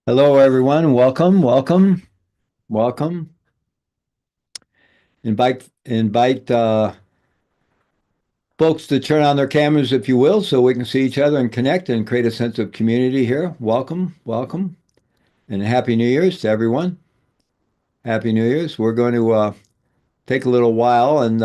Hello, everyone. Welcome, welcome, welcome. Invite folks to turn on their cameras, if you will, so we can see each other and connect and create a sense of community here. Welcome, welcome, and Happy New Year's to everyone. Happy New Year's. We're going to take a little while and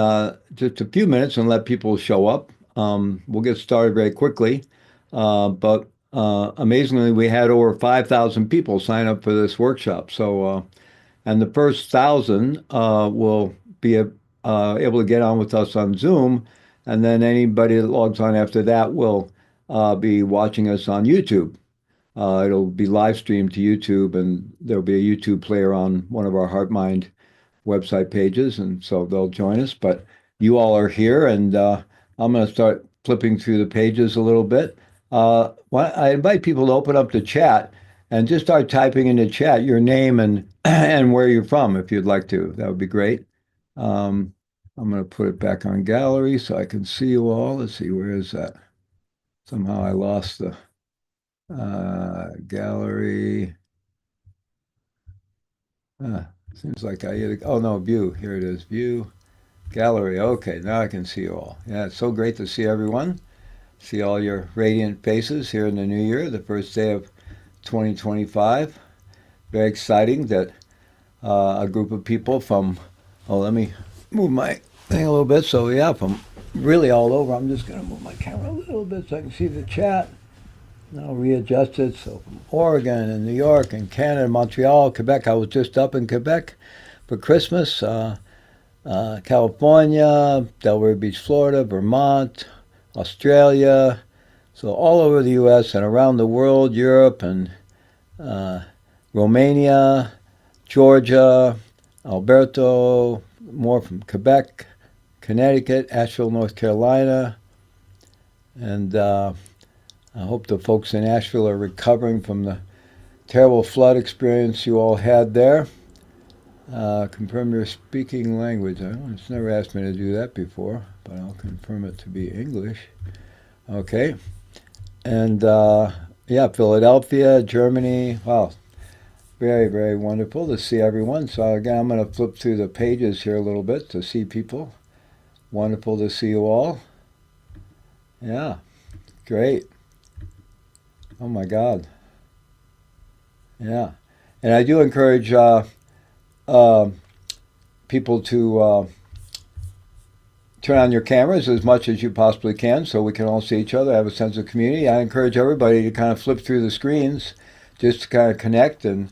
just a few minutes and let people show up. We'll get started very quickly, but amazingly, we had over 5,000 people sign up for this workshop. And the first 1,000 will be able to get on with us on Zoom, and then anybody that logs on after that will be watching us on YouTube. It'll be live streamed to YouTube, and there'll be a YouTube player on one of our Heart Mind website pages, and so they'll join us. But you all are here, and I'm going to start flipping through the pages a little bit. I invite people to open up the chat and just start typing in the chat your name and and where you're from, if you'd like to. That would be great. Um, I'm going to put it back on gallery so I can see you all. Let's see, where is that? Somehow I lost the gallery. Seems like I hit oh no, view. Here it is, view, gallery. Okay, now I can see you all. Yeah, it's so great to see everyone. See all your radiant faces here in the new year, the first day of 2025. Very exciting that a group of people from, oh, let me move my thing a little bit. So, yeah, from really all over. I'm just going to move my camera a little bit so I can see the chat. And I'll readjust it. So, from Oregon and New York and Canada, Montreal, Quebec. I was just up in Quebec for Christmas. California, Delaware Beach, Florida, Vermont, Australia. So, all over the U.S. and around the world, Europe and uh, Romania, Georgia, Alberto, more from Quebec, Connecticut, Asheville, North Carolina. And I hope the folks in Asheville are recovering from the terrible flood experience you all had there. Confirm your speaking language. It's never asked me to do that before, but I'll confirm it to be English. Okay. And yeah, Philadelphia, Germany. Wow, very, very wonderful to see everyone. So again, I'm going to flip through the pages here a little bit to see people. Wonderful to see you all. Yeah, great. Oh my God. Yeah. And I do encourage uh, people to turn on your cameras as much as you possibly can so we can all see each other, have a sense of community. I encourage everybody to kind of flip through the screens just to kind of connect and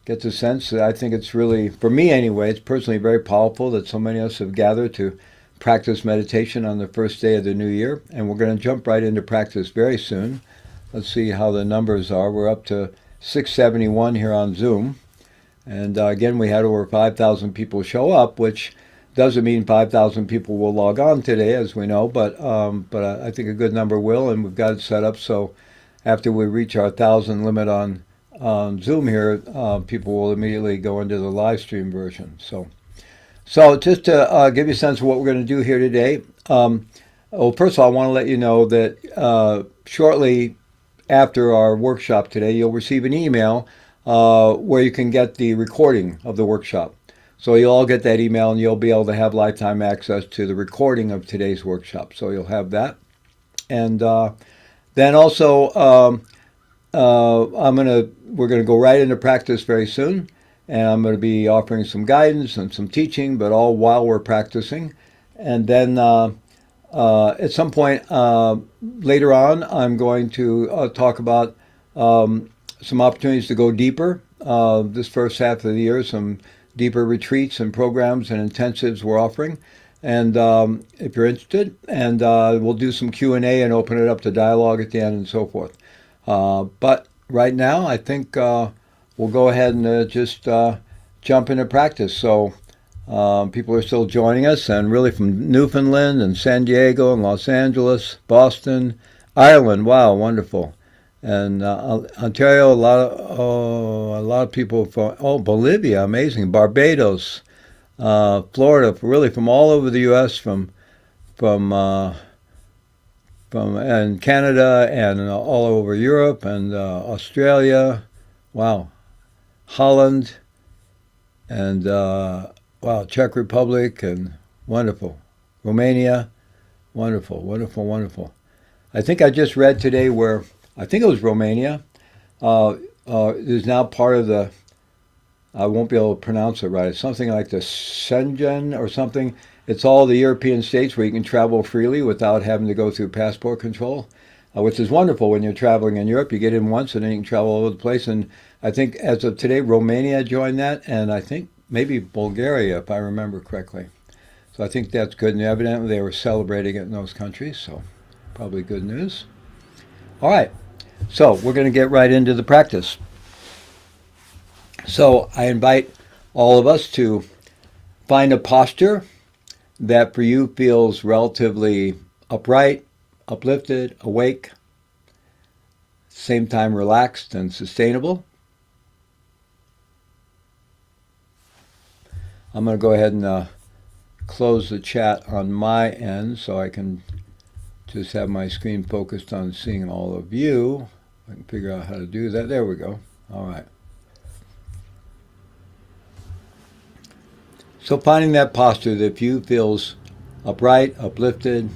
get the sense that I think it's really, for me anyway, it's personally very powerful that so many of us have gathered to practice meditation on the first day of the new year. And we're going to jump right into practice very soon. Let's see how the numbers are. We're up to 671 here on Zoom. And again, we had over 5,000 people show up, which doesn't mean 5,000 people will log on today, as we know, but I think a good number will, and we've got it set up so after we reach our 1,000 limit on Zoom here, people will immediately go into the live stream version. So just to give you a sense of what we're going to do here today, well, first of all, I want to let you know that shortly after our workshop today, you'll receive an email where you can get the recording of the workshop. So you'll all get that email and you'll be able to have lifetime access to the recording of today's workshop. So you'll have that. And then also, we're gonna go right into practice very soon, and I'm going to be offering some guidance and some teaching, but all while we're practicing. And then at some point later on, I'm going to talk about some opportunities to go deeper. This first half of the year, some deeper retreats and programs and intensives we're offering. And if you're interested, and we'll do some Q&A and open it up to dialogue at the end and so forth. But right now, I think we'll go ahead and just jump into practice. So people are still joining us, and really from Newfoundland and San Diego and Los Angeles, Boston, Ireland. Wow, wonderful. And Ontario, a lot of people from Bolivia, amazing. Barbados, Florida, really from all over the U.S. From from and Canada and all over Europe and Australia. Wow, Holland and wow, Czech Republic and wonderful, Romania, wonderful, wonderful, wonderful. I think I just read today where I think it was Romania uh, is now part of the. I won't be able to pronounce it right. It's something like the Schengen or something. It's all the European states where you can travel freely without having to go through passport control, which is wonderful when you're traveling in Europe. You get in once and then you can travel all over the place. And I think as of today, Romania joined that, and I think maybe Bulgaria, if I remember correctly. So I think that's good. And evidently they were celebrating it in those countries, so probably good news. All right, so we're going to get right into the practice. So I invite all of us to find a posture that for you feels relatively upright, uplifted, awake, same time relaxed and sustainable. I'm going to go ahead and close the chat on my end so I can just have my screen focused on seeing all of you. I can figure out how to do that. There we go. All right. So finding that posture that for you feels upright, uplifted,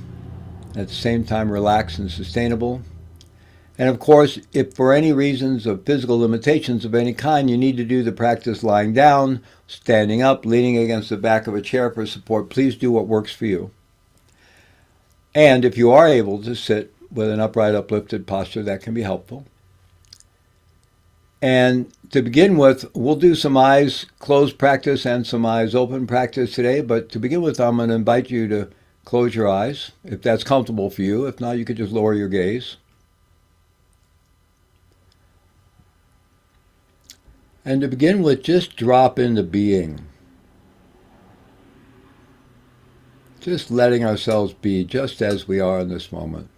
at the same time relaxed and sustainable. And of course, if for any reasons of physical limitations of any kind, you need to do the practice lying down, standing up, leaning against the back of a chair for support, please do what works for you. And if you are able to sit with an upright, uplifted posture, that can be helpful. And to begin with, we'll do some eyes closed practice and some eyes open practice today. But to begin with, I'm going to invite you to close your eyes, if that's comfortable for you. If not, you could just lower your gaze. And to begin with, just drop into being. Just letting ourselves be just as we are in this moment.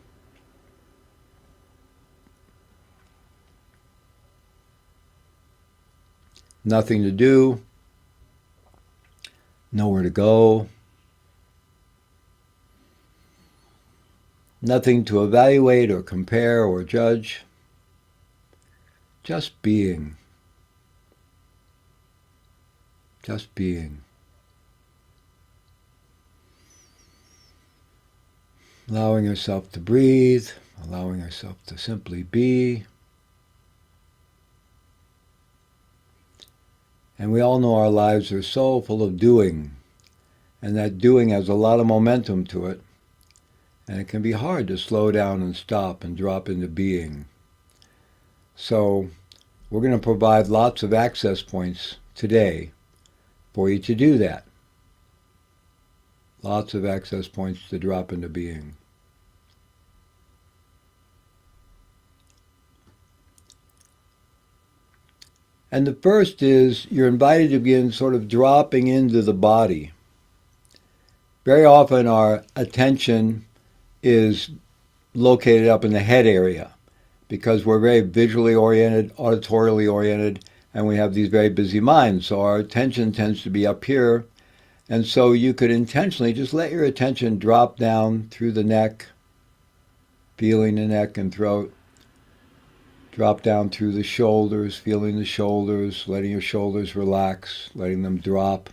Nothing to do, nowhere to go, nothing to evaluate or compare or judge, just being. Just being. Allowing yourself to breathe, allowing yourself to simply be. And we all know our lives are so full of doing, and that doing has a lot of momentum to it, and it can be hard to slow down and stop and drop into being. So we're going to provide lots of access points today for you to do that. Lots of access points to drop into being. And the first is you're invited to begin sort of dropping into the body. Very often our attention is located up in the head area because we're very visually oriented, auditorially oriented, and we have these very busy minds. So our attention tends to be up here. And so you could intentionally just let your attention drop down through the neck, feeling the neck and throat. Drop down through the shoulders, feeling the shoulders, letting your shoulders relax, letting them drop.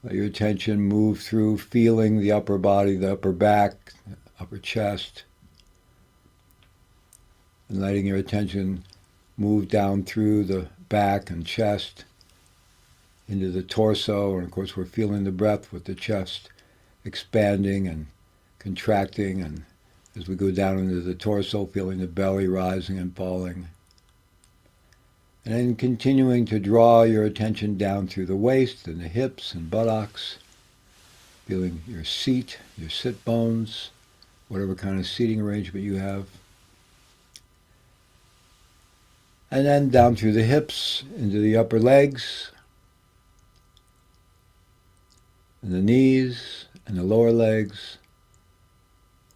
Let your attention move through, feeling the upper body, the upper back, upper chest. And letting your attention move down through the back and chest, into the torso. And of course we're feeling the breath with the chest expanding and contracting, and as we go down into the torso, feeling the belly rising and falling. And then continuing to draw your attention down through the waist and the hips and buttocks, feeling your seat, your sit bones, whatever kind of seating arrangement you have. And then down through the hips, into the upper legs, and the knees, and the lower legs,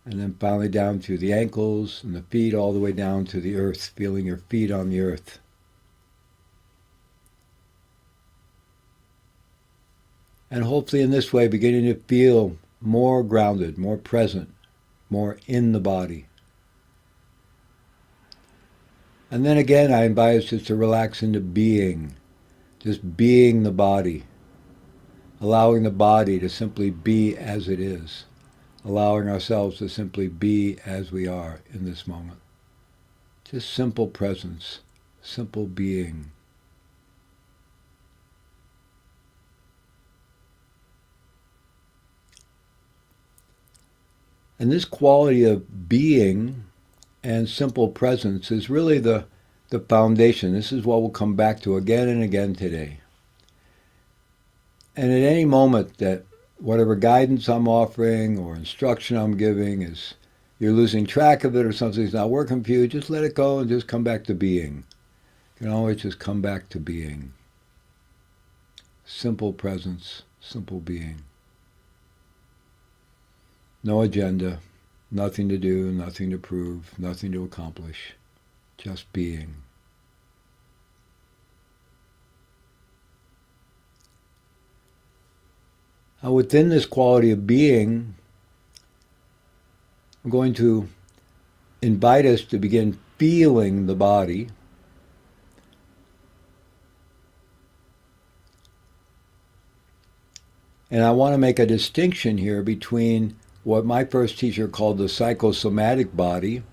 and then finally down through the ankles and the feet all the way down to the earth, feeling your feet on the earth. And hopefully in this way beginning to feel more grounded, more present, more in the body. And then again, I invite us just to relax into being, just being the body, allowing the body to simply be as it is, allowing ourselves to simply be as we are in this moment. Just simple presence, simple being. And this quality of being and simple presence is really the foundation. This is what we'll come back to again and again today. And at any moment that whatever guidance I'm offering or instruction I'm giving is you're losing track of it or something's not working for you, just let it go and just come back to being. You can always just come back to being. Simple presence, simple being. No agenda, nothing to do, nothing to prove, nothing to accomplish, just being. Now, within this quality of being, I'm going to invite us to begin feeling the body. And I want to make a distinction here between what my first teacher called the psychosomatic body,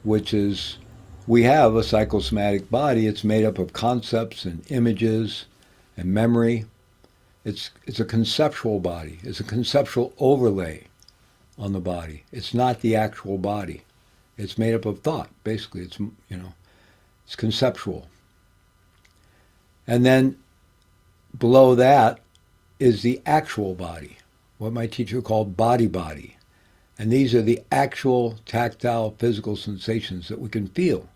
which is, we have a psychosomatic body. It's made up of concepts and images and memory. It's a conceptual body. It's a conceptual overlay on the body. It's not the actual body. It's made up of thought. Basically, it's conceptual. And then below that is the actual body, what my teacher called body. And these are the actual tactile physical sensations that we can feel,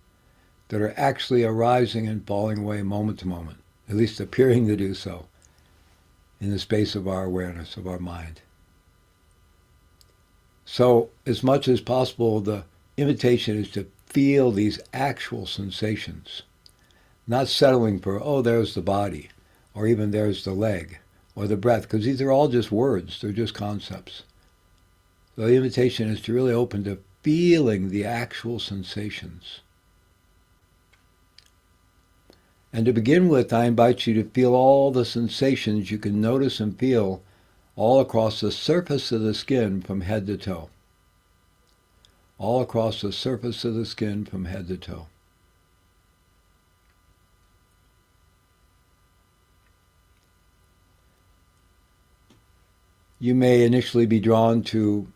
that are actually arising and falling away moment to moment, at least appearing to do so in the space of our awareness, of our mind. So as much as possible, the invitation is to feel these actual sensations, not settling for, oh, there's the body, or even there's the leg, or the breath, because these are all just words, they're just concepts. So the invitation is to really open to feeling the actual sensations. And to begin with, I invite you to feel all the sensations you can notice and feel all across the surface of the skin from head to toe. All across the surface of the skin from head to toe. You may initially be drawn to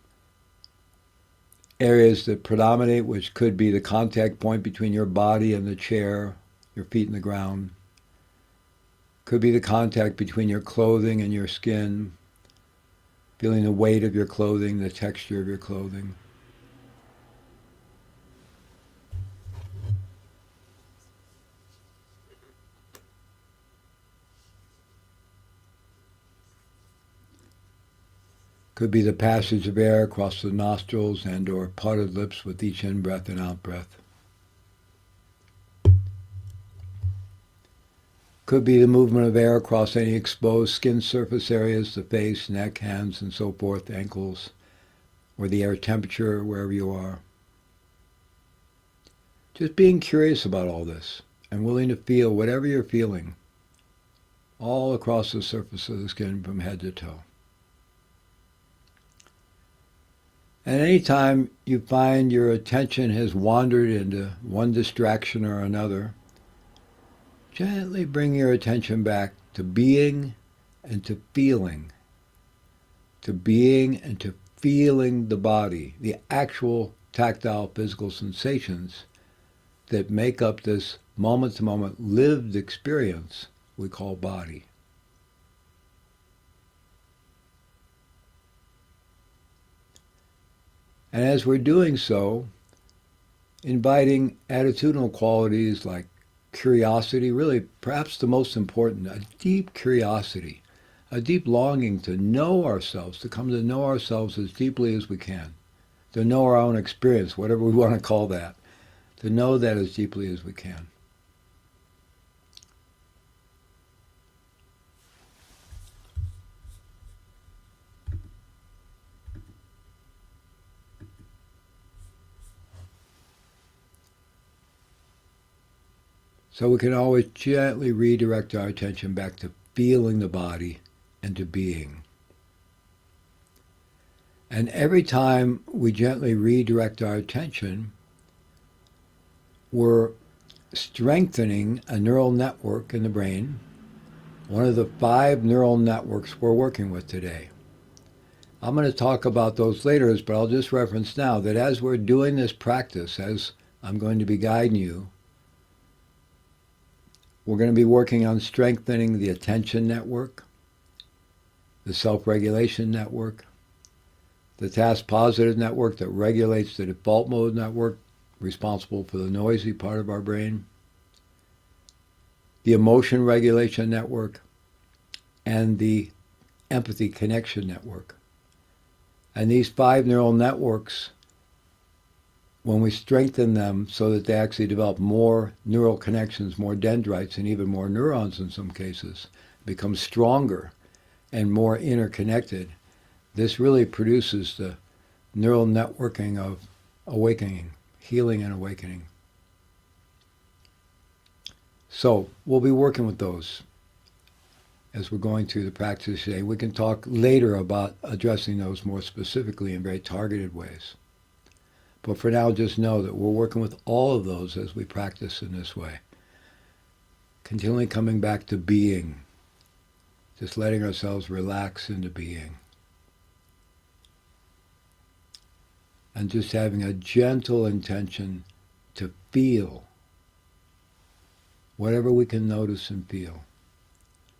areas that predominate, which could be the contact point between your body and the chair, your feet in the ground. Could be the contact between your clothing and your skin, feeling the weight of your clothing, the texture of your clothing. Could be the passage of air across the nostrils and or parted lips with each in-breath and out-breath. Could be the movement of air across any exposed skin surface areas, the face, neck, hands, and so forth, ankles, or the air temperature wherever you are. Just being curious about all this and willing to feel whatever you're feeling all across the surface of the skin from head to toe. And anytime you find your attention has wandered into one distraction or another, gently bring your attention back to being and to feeling. To being and to feeling the body, the actual tactile physical sensations that make up this moment-to-moment lived experience we call body. And as we're doing so, inviting attitudinal qualities like curiosity, really perhaps the most important, a deep curiosity, a deep longing to know ourselves, to come to know ourselves as deeply as we can, to know our own experience, whatever we want to call that, to know that as deeply as we can. So we can always gently redirect our attention back to feeling the body and to being. And every time we gently redirect our attention, we're strengthening a neural network in the brain, one of the 5 neural networks we're working with today. I'm going to talk about those later, but I'll just reference now that as we're doing this practice, as I'm going to be guiding you, we're going to be working on strengthening the attention network, the self-regulation network, the task positive network that regulates the default mode network, responsible for the noisy part of our brain, the emotion regulation network, and the empathy connection network. And these 5 neural networks, when we strengthen them so that they actually develop more neural connections, more dendrites, and even more neurons in some cases, become stronger and more interconnected, this really produces the neural networking of awakening, healing and awakening. So we'll be working with those as we're going through the practice today. We can talk later about addressing those more specifically in very targeted ways. But for now, just know that we're working with all of those as we practice in this way. Continually coming back to being, just letting ourselves relax into being. And just having a gentle intention to feel whatever we can notice and feel.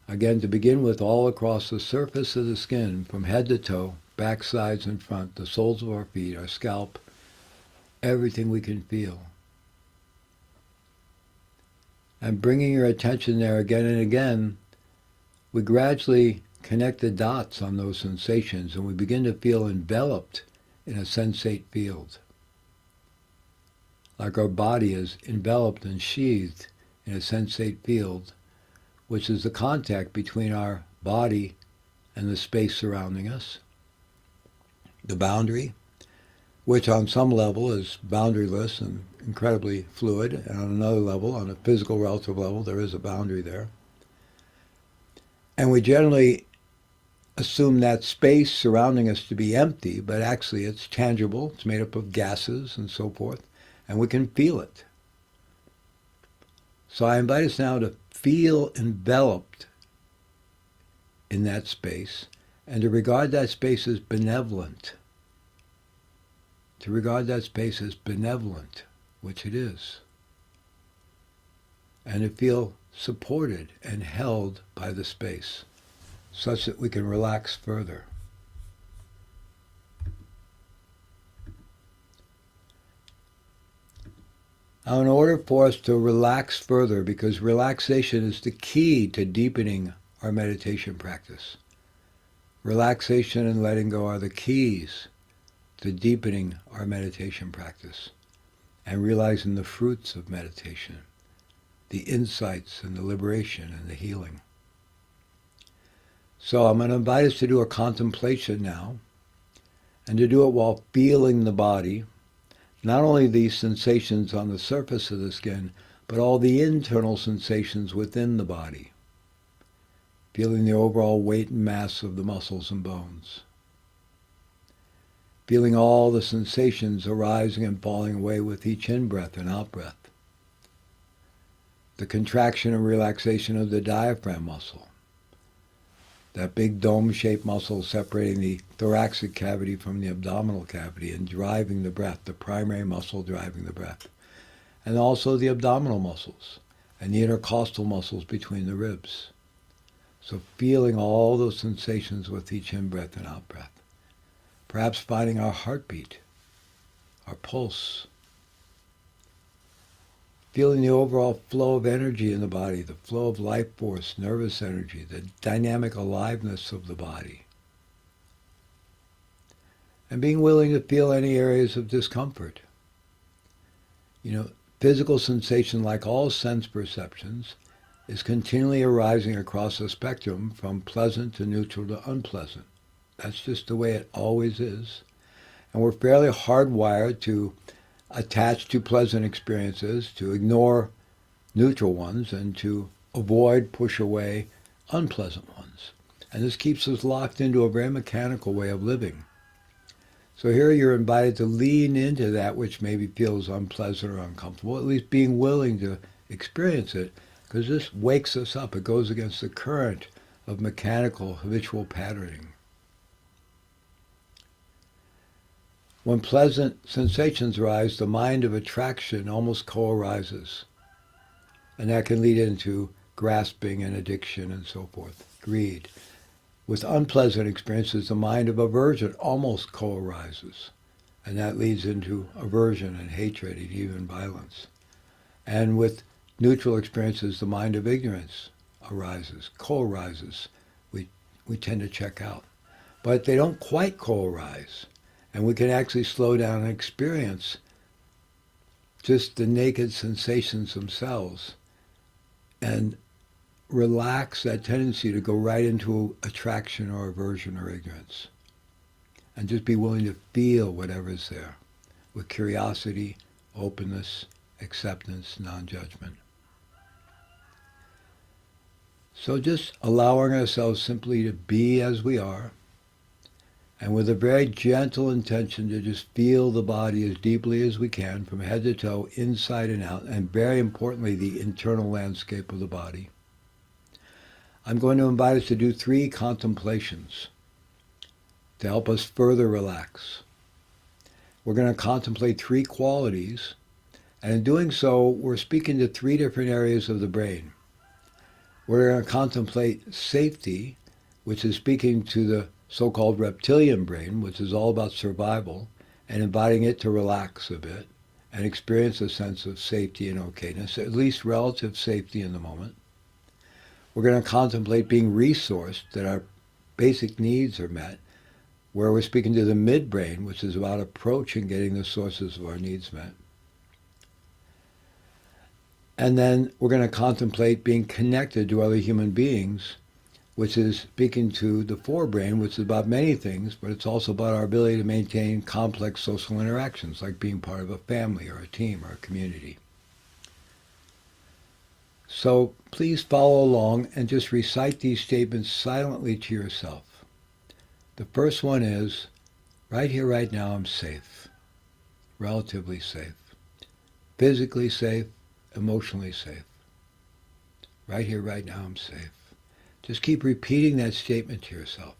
Again, to begin with, all across the surface of the skin, from head to toe, back, sides, and front, the soles of our feet, our scalp, everything we can feel. And bringing your attention there again and again, we gradually connect the dots on those sensations, and we begin to feel enveloped in a sensate field. Like our body is enveloped and sheathed in a sensate field, which is the contact between our body and the space surrounding us. The boundary, which on some level is boundaryless and incredibly fluid, and on another level, on a physical relative level, there is a boundary there. And we generally assume that space surrounding us to be empty, but actually it's tangible, it's made up of gases and so forth, and we can feel it. So I invite us now to feel enveloped in that space and to regard that space as benevolent. To regard that space as benevolent, which it is. And to feel supported and held by the space, such that we can relax further. Now, in order for us to relax further, because relaxation is the key to deepening our meditation practice. Relaxation and letting go are the keys to deepening our meditation practice and realizing the fruits of meditation, the insights and the liberation and the healing. So I'm going to invite us to do a contemplation now, and to do it while feeling the body, not only these sensations on the surface of the skin, but all the internal sensations within the body, feeling the overall weight and mass of the muscles and bones, feeling all the sensations arising and falling away with each in-breath and out-breath, the contraction and relaxation of the diaphragm muscle, that big dome-shaped muscle separating the thoracic cavity from the abdominal cavity and driving the breath, the primary muscle driving the breath. And also the abdominal muscles and the intercostal muscles between the ribs. So feeling all those sensations with each in-breath and out-breath. Perhaps finding our heartbeat, our pulse. Feeling the overall flow of energy in the body, the flow of life force, nervous energy, the dynamic aliveness of the body. And being willing to feel any areas of discomfort. Physical sensation, like all sense perceptions, is continually arising across the spectrum from pleasant to neutral to unpleasant. That's just the way it always is. And we're fairly hardwired to attach to pleasant experiences, to ignore neutral ones and to avoid, push away unpleasant ones. And this keeps us locked into a very mechanical way of living. So here you're invited to lean into that which maybe feels unpleasant or uncomfortable, at least being willing to experience it, because this wakes us up. It goes against the current of mechanical, habitual patterning. When pleasant sensations arise, the mind of attraction almost co-arises. And that can lead into grasping and addiction and so forth, greed. With unpleasant experiences, the mind of aversion almost co-arises, and that leads into aversion and hatred and even violence. And with neutral experiences, the mind of ignorance arises, co-arises. We tend to check out. But they don't quite co-arise, and we can actually slow down and experience just the naked sensations themselves and relax that tendency to go right into attraction or aversion or ignorance. And just be willing to feel whatever's there with curiosity, openness, acceptance, non-judgment. So just allowing ourselves simply to be as we are, and with a very gentle intention to just feel the body as deeply as we can, from head to toe, inside and out, and very importantly, the internal landscape of the body. I'm going to invite us to do 3 contemplations to help us further relax. We're going to contemplate 3 qualities, and in doing so, we're speaking to 3 different areas of the brain. We're going to contemplate safety, which is speaking to the so-called reptilian brain, which is all about survival, and inviting it to relax a bit and experience a sense of safety and okayness, at least relative safety in the moment. We're going to contemplate being resourced, that our basic needs are met, where we're speaking to the midbrain, which is about approaching getting the sources of our needs met. And then we're going to contemplate being connected to other human beings, which is speaking to the forebrain, which is about many things, but it's also about our ability to maintain complex social interactions, like being part of a family or a team or a community. So please follow along and just recite these statements silently to yourself. The first one is, right here, right now, I'm safe, relatively safe, physically safe, emotionally safe. Right here, right now, I'm safe. Just keep repeating that statement to yourself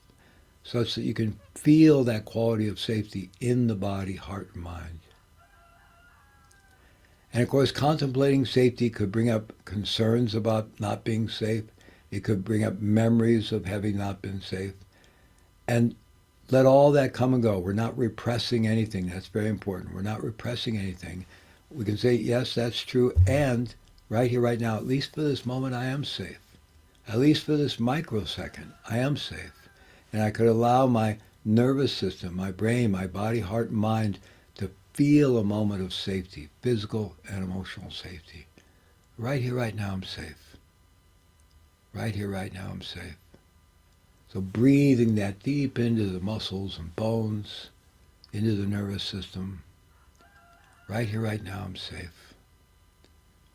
such that you can feel that quality of safety in the body, heart, and mind. And of course, contemplating safety could bring up concerns about not being safe. It could bring up memories of having not been safe. And let all that come and go. We're not repressing anything. That's very important. We're not repressing anything. We can say, yes, that's true. And right here, right now, at least for this moment, I am safe. At least for this microsecond, I am safe. And I could allow my nervous system, my brain, my body, heart, and mind to feel a moment of safety, physical and emotional safety. Right here, right now, I'm safe. Right here, right now, I'm safe. So breathing that deep into the muscles and bones, into the nervous system. Right here, right now, I'm safe.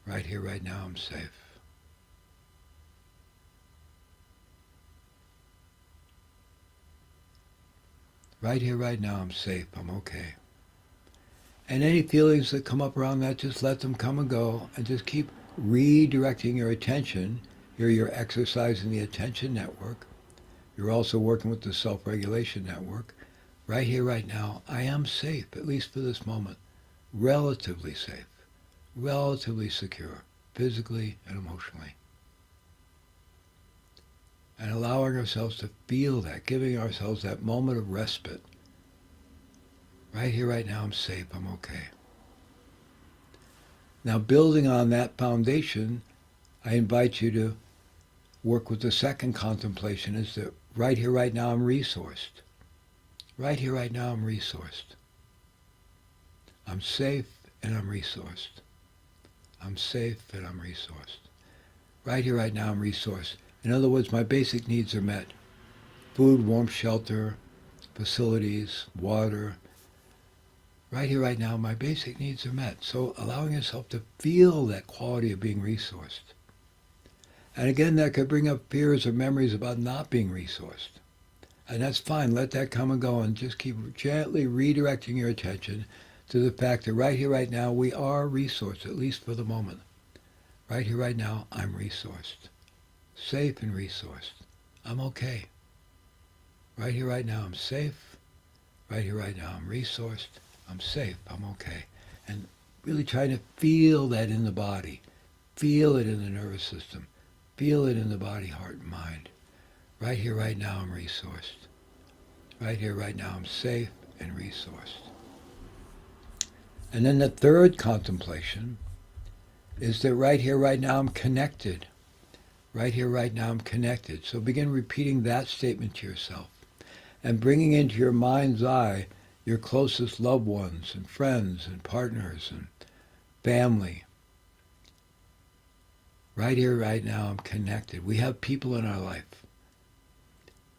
Right here, right now, I'm safe. Right here, right now, I'm safe. I'm okay. And any feelings that come up around that, just let them come and go, and just keep redirecting your attention. Here you're exercising the attention network. You're also working with the self-regulation network. Right here, right now, I am safe, at least for this moment. Relatively safe, relatively secure, physically and emotionally. And allowing ourselves to feel that, giving ourselves that moment of respite. Right here, right now, I'm safe, I'm okay. Now, building on that foundation, I invite you to work with the second contemplation, is that right here, right now, I'm resourced. Right here, right now, I'm resourced. I'm safe and I'm resourced. I'm safe and I'm resourced. Right here, right now, I'm resourced. In other words, my basic needs are met. Food, warmth, shelter, facilities, water, Right here, right now, my basic needs are met. So allowing yourself to feel that quality of being resourced. And again, that could bring up fears or memories about not being resourced. And that's fine. Let that come and go and just keep gently redirecting your attention to the fact that right here, right now, we are resourced, at least for the moment. Right here, right now, I'm resourced. Safe and resourced. I'm okay. Right here, right now, I'm safe. Right here, right now, I'm resourced. I'm safe. I'm okay. And really trying to feel that in the body. Feel it in the nervous system. Feel it in the body, heart, and mind. Right here, right now, I'm resourced. Right here, right now, I'm safe and resourced. And then the third contemplation is that right here, right now, I'm connected. Right here, right now, I'm connected. So begin repeating that statement to yourself and bringing into your mind's eye your closest loved ones and friends and partners and family. Right here, right now, I'm connected. We have people in our life.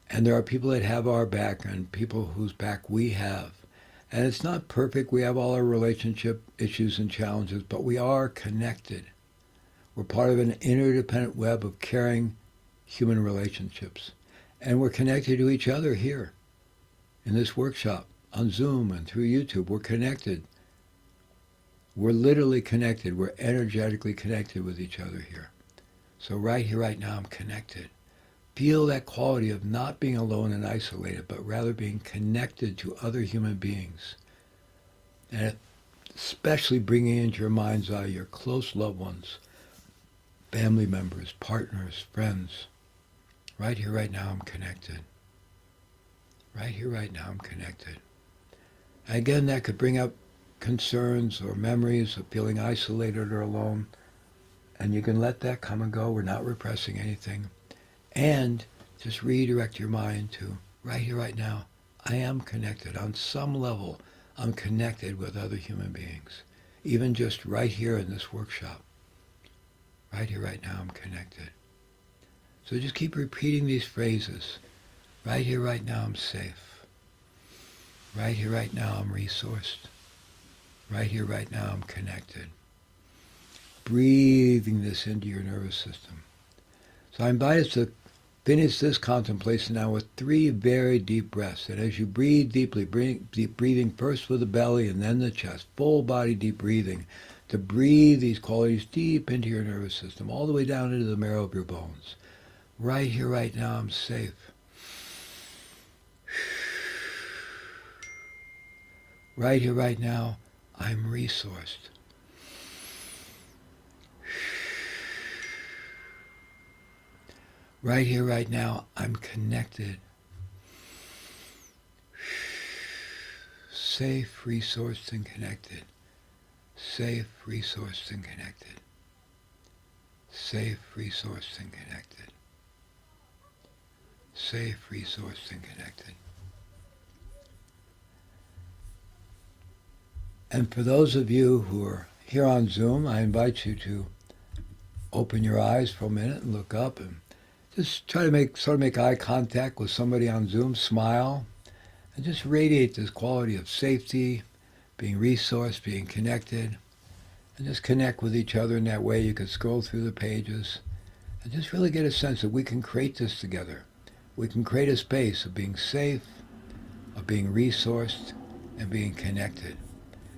And there are people that have our back and people whose back we have. And it's not perfect. We have all our relationship issues and challenges, but we are connected. We're part of an interdependent web of caring human relationships. And we're connected to each other here in this workshop, on Zoom and through YouTube. We're connected. We're literally connected. We're energetically connected with each other here. So right here, right now, I'm connected. Feel that quality of not being alone and isolated, but rather being connected to other human beings. And especially bringing into your mind's eye your close loved ones, family members, partners, friends. Right here, right now, I'm connected. Right here, right now, I'm connected. And again, that could bring up concerns or memories of feeling isolated or alone. And you can let that come and go. We're not repressing anything. And just redirect your mind to right here, right now. I am connected. On some level, I'm connected with other human beings. Even just right here in this workshop. Right here, right now, I'm connected. So just keep repeating these phrases. Right here, right now, I'm safe. Right here, right now, I'm resourced. Right here, right now, I'm connected. Breathing this into your nervous system. So I invite us to finish this contemplation now with 3 very deep breaths. And as you breathe deeply, deep breathing first with the belly and then the chest, full body deep breathing, to breathe these qualities deep into your nervous system, all the way down into the marrow of your bones. Right here, right now, I'm safe. Right here, right now, I'm resourced. Right here, right now, I'm connected. Safe, resourced, and connected. Safe, resourced, and connected. Safe, resourced, and connected. Safe, resourced, and connected. And for those of you who are here on Zoom, I invite you to open your eyes for a minute and look up and just try to make eye contact with somebody on Zoom, smile, and just radiate this quality of safety, being resourced, being connected, and just connect with each other in that way. You can scroll through the pages and just really get a sense that we can create this together. We can create a space of being safe, of being resourced, and being connected.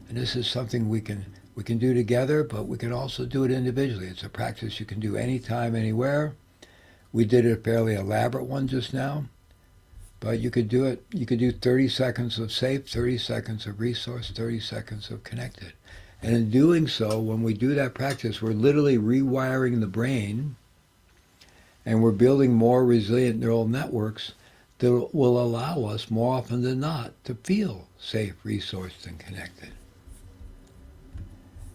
And this is something we can do together, but we can also do it individually. It's a practice you can do anytime, anywhere. We did a fairly elaborate one just now, but you could do it. You could do 30 seconds of safe, 30 seconds of resource, 30 seconds of connected. And in doing so, when we do that practice, we're literally rewiring the brain and we're building more resilient neural networks that will allow us more often than not to feel safe, resourced, and connected.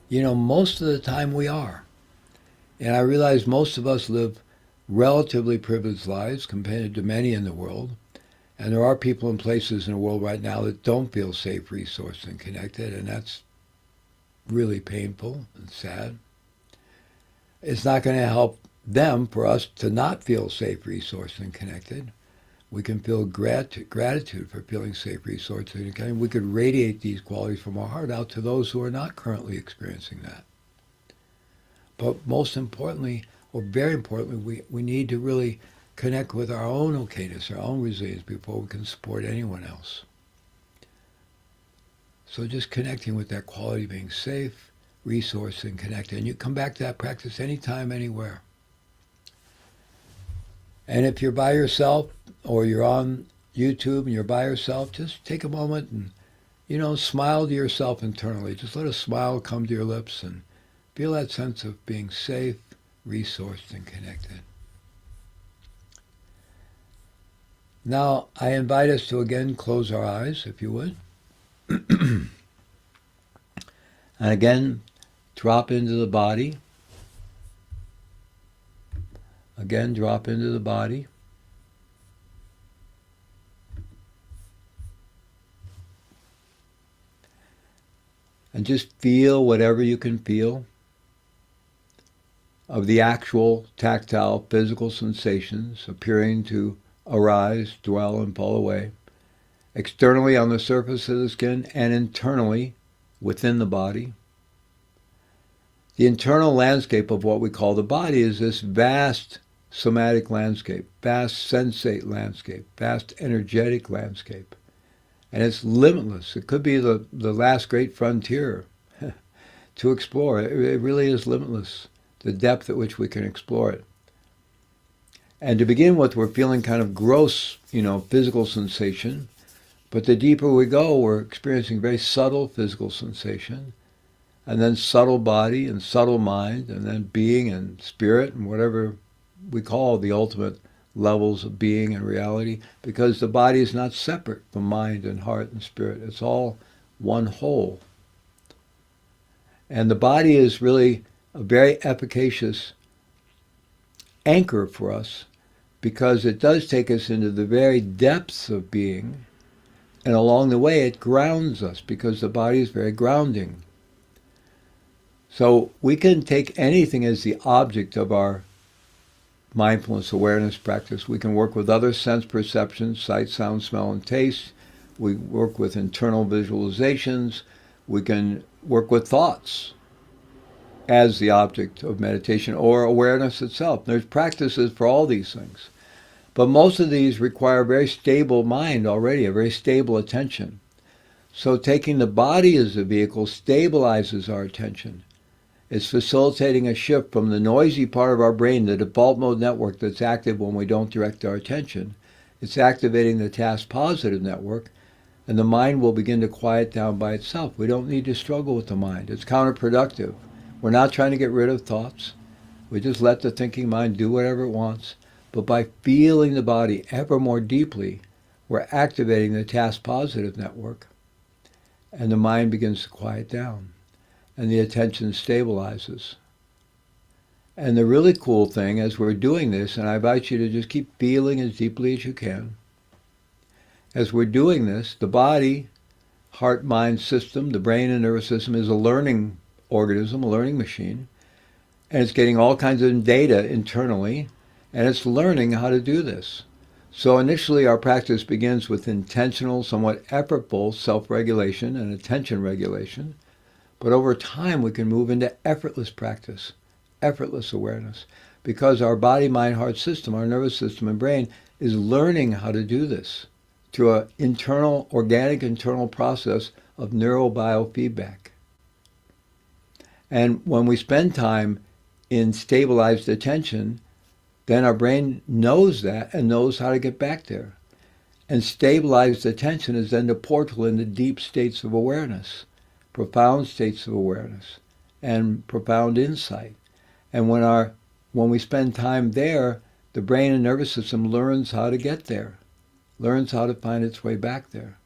You know, most of the time we are. And I realize most of us live relatively privileged lives compared to many in the world. And there are people and places in the world right now that don't feel safe, resourced, and connected, and that's really painful and sad. It's not going to help them for us to not feel safe, resourced, and connected. We can feel gratitude for feeling safe, resourced, and kind. We could radiate these qualities from our heart out to those who are not currently experiencing that. But most importantly, or very importantly, we need to really connect with our own okayness, our own resilience before we can support anyone else. So just connecting with that quality of being safe, resourced, and connected. And you come back to that practice anytime, anywhere. And if you're by yourself or you're on YouTube and you're by yourself, just take a moment and, smile to yourself internally. Just let a smile come to your lips and feel that sense of being safe, resourced, and connected. Now, I invite us to again close our eyes, if you would. And again, drop into the body. Again, drop into the body. And just feel whatever you can feel of the actual tactile physical sensations appearing to arise, dwell, and fall away, externally on the surface of the skin and internally within the body. The internal landscape of what we call the body is this vast somatic landscape, vast sensate landscape, vast energetic landscape. And it's limitless. It could be the last great frontier to explore. It really is limitless, the depth at which we can explore it. And to begin with, we're feeling kind of gross, physical sensation. But the deeper we go, we're experiencing very subtle physical sensation. And then subtle body and subtle mind, and then being and spirit and whatever we call the ultimate levels of being and reality, because the body is not separate from mind and heart and spirit. It's all one whole. And the body is really a very efficacious anchor for us, because it does take us into the very depths of being, and along the way it grounds us, because the body is very grounding. So we can take anything as the object of our mindfulness awareness practice. We can work with other sense perceptions, sight, sound, smell, and taste. We work with internal visualizations. We can work with thoughts as the object of meditation or awareness itself. There's practices for all these things. But most of these require a very stable mind already, a very stable attention. So taking the body as a vehicle stabilizes our attention. It's facilitating a shift from the noisy part of our brain, the default mode network that's active when we don't direct our attention. It's activating the task positive network, and the mind will begin to quiet down by itself. We don't need to struggle with the mind. It's counterproductive. We're not trying to get rid of thoughts. We just let the thinking mind do whatever it wants. But by feeling the body ever more deeply, we're activating the task positive network, and the mind begins to quiet down, and the attention stabilizes. And the really cool thing as we're doing this, and I invite you to just keep feeling as deeply as you can, as we're doing this, the body, heart-mind system, the brain and nervous system is a learning organism, a learning machine, and it's getting all kinds of data internally, and it's learning how to do this. So initially our practice begins with intentional, somewhat effortful self-regulation and attention regulation. But over time, we can move into effortless practice, effortless awareness, because our body, mind, heart system, our nervous system and brain is learning how to do this through an internal, organic internal process of neurobiofeedback. And when we spend time in stabilized attention, then our brain knows that and knows how to get back there. And stabilized attention is then the portal into deep states of awareness, profound states of awareness, and profound insight. And when we spend time there, the brain and nervous system learns how to get there, learns how to find its way back there.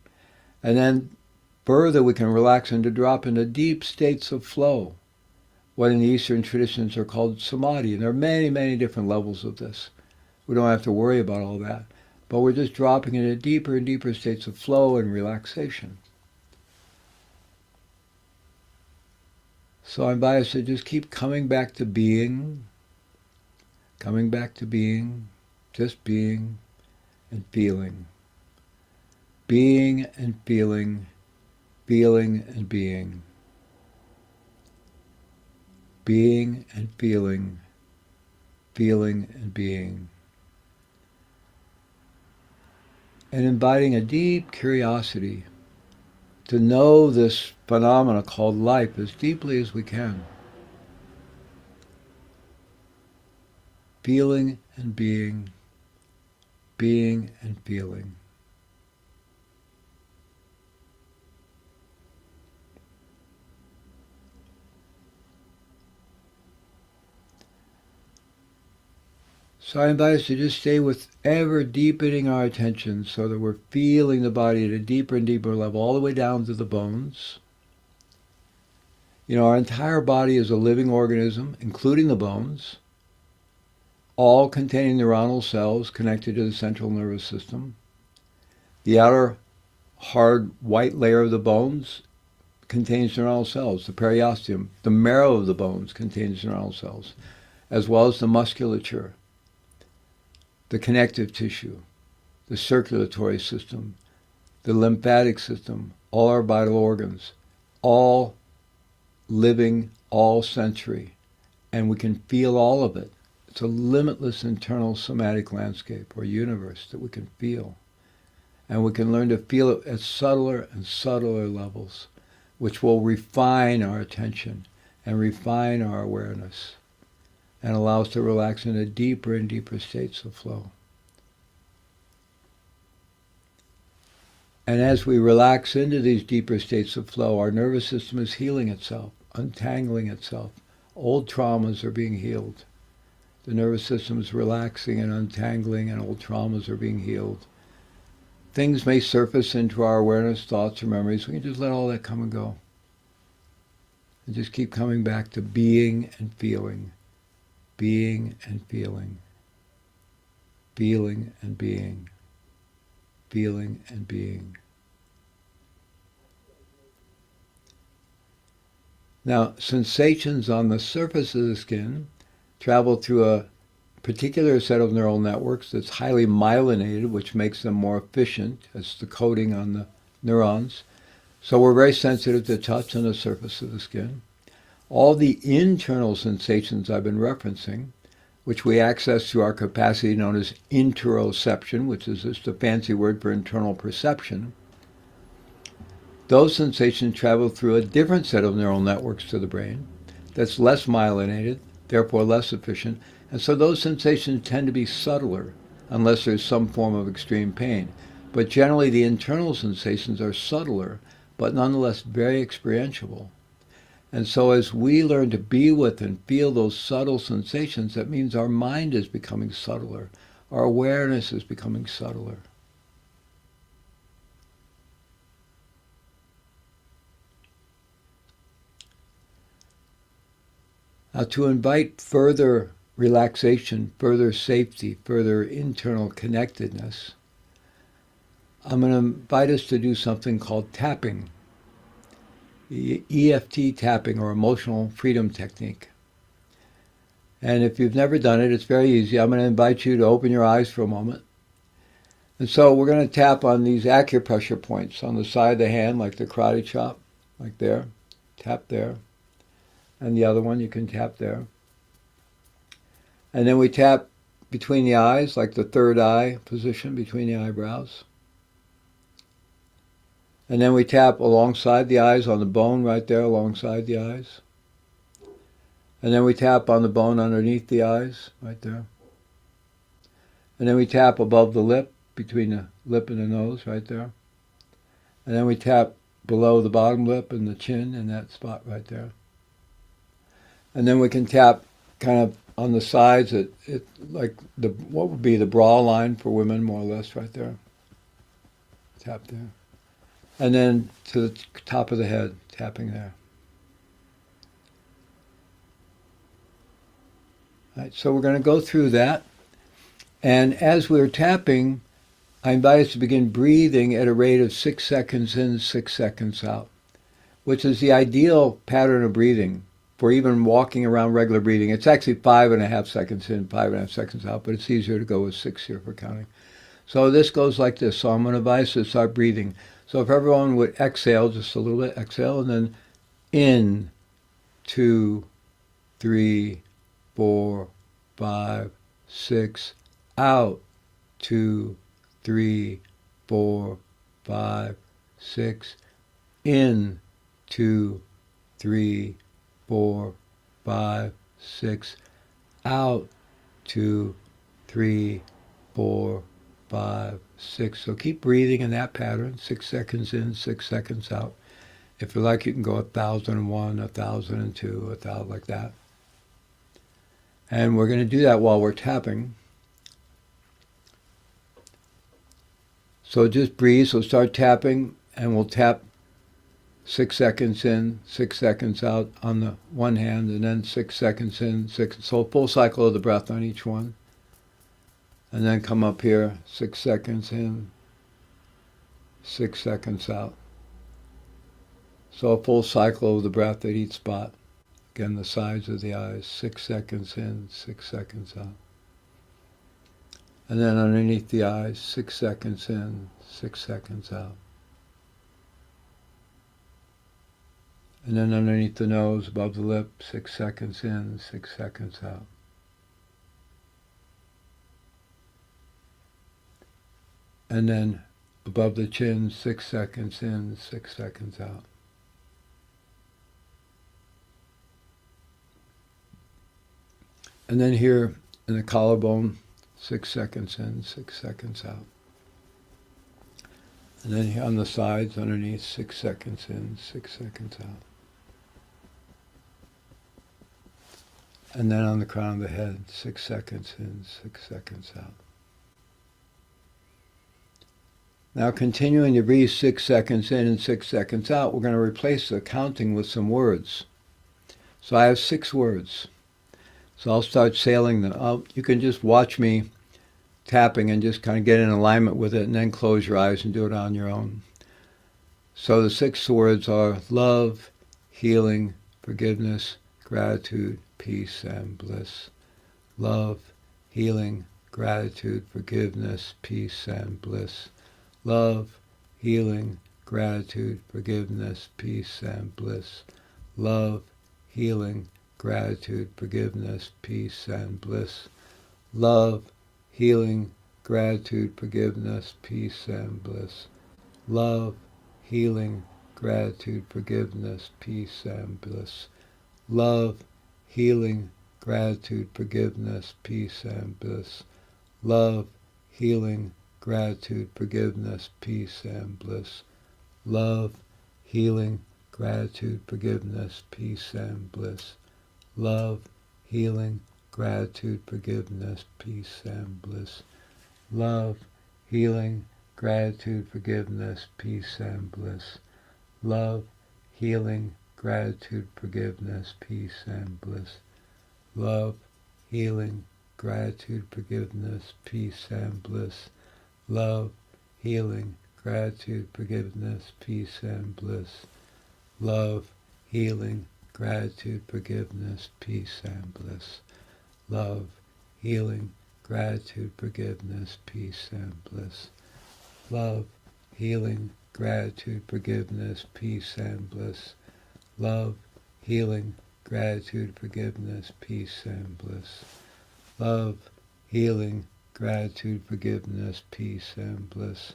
And then further we can relax and to drop into deep states of flow, what in the Eastern traditions are called samadhi. And there are many, many different levels of this. We don't have to worry about all that. But we're just dropping into deeper and deeper states of flow and relaxation. So I invite us to just keep coming back to being, just being, and feeling. Being and feeling, feeling and being. Being and feeling, feeling and being. And inviting a deep curiosity to know this phenomena called life as deeply as we can. Feeling and being and feeling. So I invite us to just stay with ever deepening our attention so that we're feeling the body at a deeper and deeper level, all the way down to the bones. You know, our entire body is a living organism, including the bones, all containing neuronal cells connected to the central nervous system. The outer hard white layer of the bones contains neuronal cells, the periosteum. The marrow of the bones contains neuronal cells, as well as the musculature, the connective tissue, the circulatory system, the lymphatic system, all our vital organs, all living, all sensory, and we can feel all of it. It's a limitless internal somatic landscape or universe that we can feel. And we can learn to feel it at subtler and subtler levels, which will refine our attention and refine our awareness and allow us to relax into deeper and deeper states of flow. And as we relax into these deeper states of flow, our nervous system is healing itself, untangling itself. Old traumas are being healed. The nervous system is relaxing and untangling, and old traumas are being healed. Things may surface into our awareness, thoughts or memories. We can just let all that come and go. And just keep coming back to being and feeling. Being and feeling. Feeling and being. Feeling and being. Now, sensations on the surface of the skin travel through a particular set of neural networks that's highly myelinated, which makes them more efficient. It's the coating on the neurons. So we're very sensitive to touch on the surface of the skin. All the internal sensations I've been referencing, which we access through our capacity known as interoception, which is just a fancy word for internal perception, those sensations travel through a different set of neural networks to the brain that's less myelinated, therefore less efficient, and so those sensations tend to be subtler unless there's some form of extreme pain. But generally the internal sensations are subtler, but nonetheless very experientiable. And so as we learn to be with and feel those subtle sensations, that means our mind is becoming subtler. Our awareness is becoming subtler. Now, to invite further relaxation, further safety, further internal connectedness, I'm going to invite us to do something called tapping. EFT tapping, or emotional freedom technique. And if you've never done it, it's very easy. I'm going to invite you to open your eyes for a moment. And so we're going to tap on these acupressure points on the side of the hand, like the karate chop, like there. Tap there. And the other one, you can tap there. And then we tap between the eyes, like the third eye position between the eyebrows. And then we tap alongside the eyes on the bone right there alongside the eyes. And then we tap on the bone underneath the eyes right there. And then we tap above the lip, between the lip and the nose right there. And then we tap below the bottom lip and the chin in that spot right there. And then we can tap kind of on the sides, like what would be the bra line for women, more or less, right there. Tap there. And then to the top of the head, tapping there. All right, so we're going to go through that. And as we're tapping, I invite us to begin breathing at a rate of 6 seconds in, 6 seconds out, which is the ideal pattern of breathing for even walking around regular breathing. It's actually 5.5 seconds in, 5.5 seconds out, but it's easier to go with 6 here for counting. So this goes like this. So I'm going to advise you to start breathing. So if everyone would exhale just a little bit, exhale, and then in, 2, 3, 4, 5, 6, out, 2, 3, 4, 5, 6, in, 2, 3, 4, 5, 6, out, 2, 3, 4, 5, 6. So keep breathing in that pattern, 6 seconds in, 6 seconds out. If you like, you can go 1,001, 1,002, 1,000, like that. And we're going to do that while we're tapping. So just breathe. So start tapping, and we'll tap 6 seconds in, 6 seconds out on the one hand, and then 6 seconds in, 6. So a full cycle of the breath on each one. And then come up here, 6 seconds in, 6 seconds out. So a full cycle of the breath at each spot. Again, the sides of the eyes, 6 seconds in, 6 seconds out. And then underneath the eyes, 6 seconds in, 6 seconds out. And then underneath the nose, above the lip, 6 seconds in, 6 seconds out. And then above the chin, 6 seconds in, 6 seconds out. And then here in the collarbone, 6 seconds in, 6 seconds out. And then here on the sides, underneath, 6 seconds in, 6 seconds out. And then on the crown of the head, 6 seconds in, 6 seconds out. Now continuing to breathe 6 seconds in and 6 seconds out, we're going to replace the counting with some words. So I have 6 words. So I'll start sailing them. You can just watch me tapping and just kind of get in alignment with it, and then close your eyes and do it on your own. So the 6 words are love, healing, forgiveness, gratitude, peace, and bliss. Love, healing, gratitude, forgiveness, peace, and bliss. Love, healing, gratitude, forgiveness, peace, and bliss. Love, healing, gratitude, forgiveness, peace, and bliss. Love, healing, gratitude, forgiveness, peace, and bliss. Love, healing, gratitude, forgiveness, peace, and bliss. Love, healing, gratitude, forgiveness, peace, and bliss. Love, healing, gratitude, forgiveness, peace, and bliss. Love, healing, gratitude, forgiveness, peace, and bliss. Love, healing, gratitude, forgiveness, peace, and bliss. Love, healing, gratitude, forgiveness, peace, and bliss. Love, healing, gratitude, forgiveness, peace, and bliss. Love, healing, gratitude, forgiveness, peace, and bliss. Love, healing, gratitude, forgiveness, peace, and bliss. Love, healing, gratitude, forgiveness, peace, and bliss. Love, healing, gratitude, forgiveness, peace, and bliss. Love, healing, gratitude, forgiveness, peace, and bliss. Love, healing, gratitude, forgiveness, peace, and bliss. Love, healing, gratitude, forgiveness, peace, and bliss.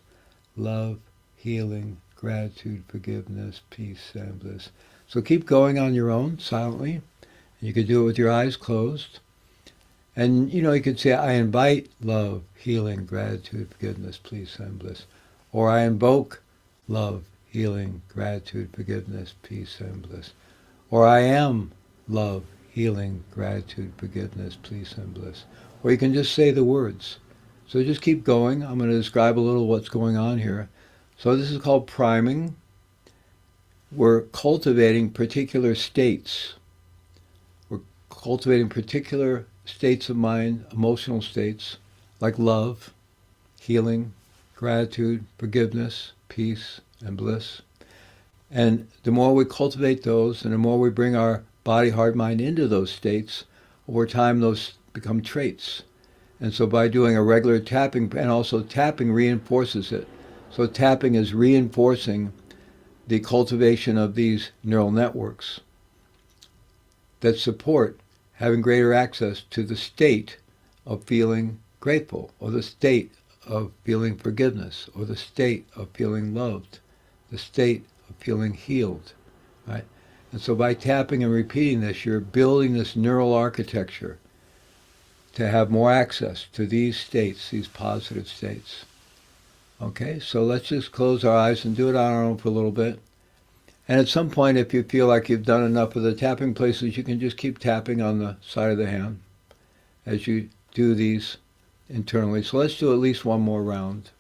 Love, healing, gratitude, forgiveness, peace, and bliss. So keep going on your own, silently. You could do it with your eyes closed. And, you could say, I invite love, healing, gratitude, forgiveness, peace, and bliss. Or I invoke love, healing, gratitude, forgiveness, peace, and bliss. Or I am love, healing, gratitude, forgiveness, peace, and bliss. Or you can just say the words. So just keep going. I'm going to describe a little what's going on here. So this is called priming. We're cultivating particular states. We're cultivating particular states of mind, emotional states, like love, healing, gratitude, forgiveness, peace, and bliss. And the more we cultivate those, and the more we bring our body, heart, mind into those states, over time those become traits. And so by doing a regular tapping, and also tapping reinforces it. So tapping is reinforcing the cultivation of these neural networks that support having greater access to the state of feeling grateful, or the state of feeling forgiveness, or the state of feeling loved, the state of feeling healed, right? And so by tapping and repeating this, you're building this neural architecture to have more access to these states, these positive states. Okay, so let's just close our eyes and do it on our own for a little bit. And at some point, if you feel like you've done enough of the tapping places, you can just keep tapping on the side of the hand as you do these internally. So let's do at least one more round.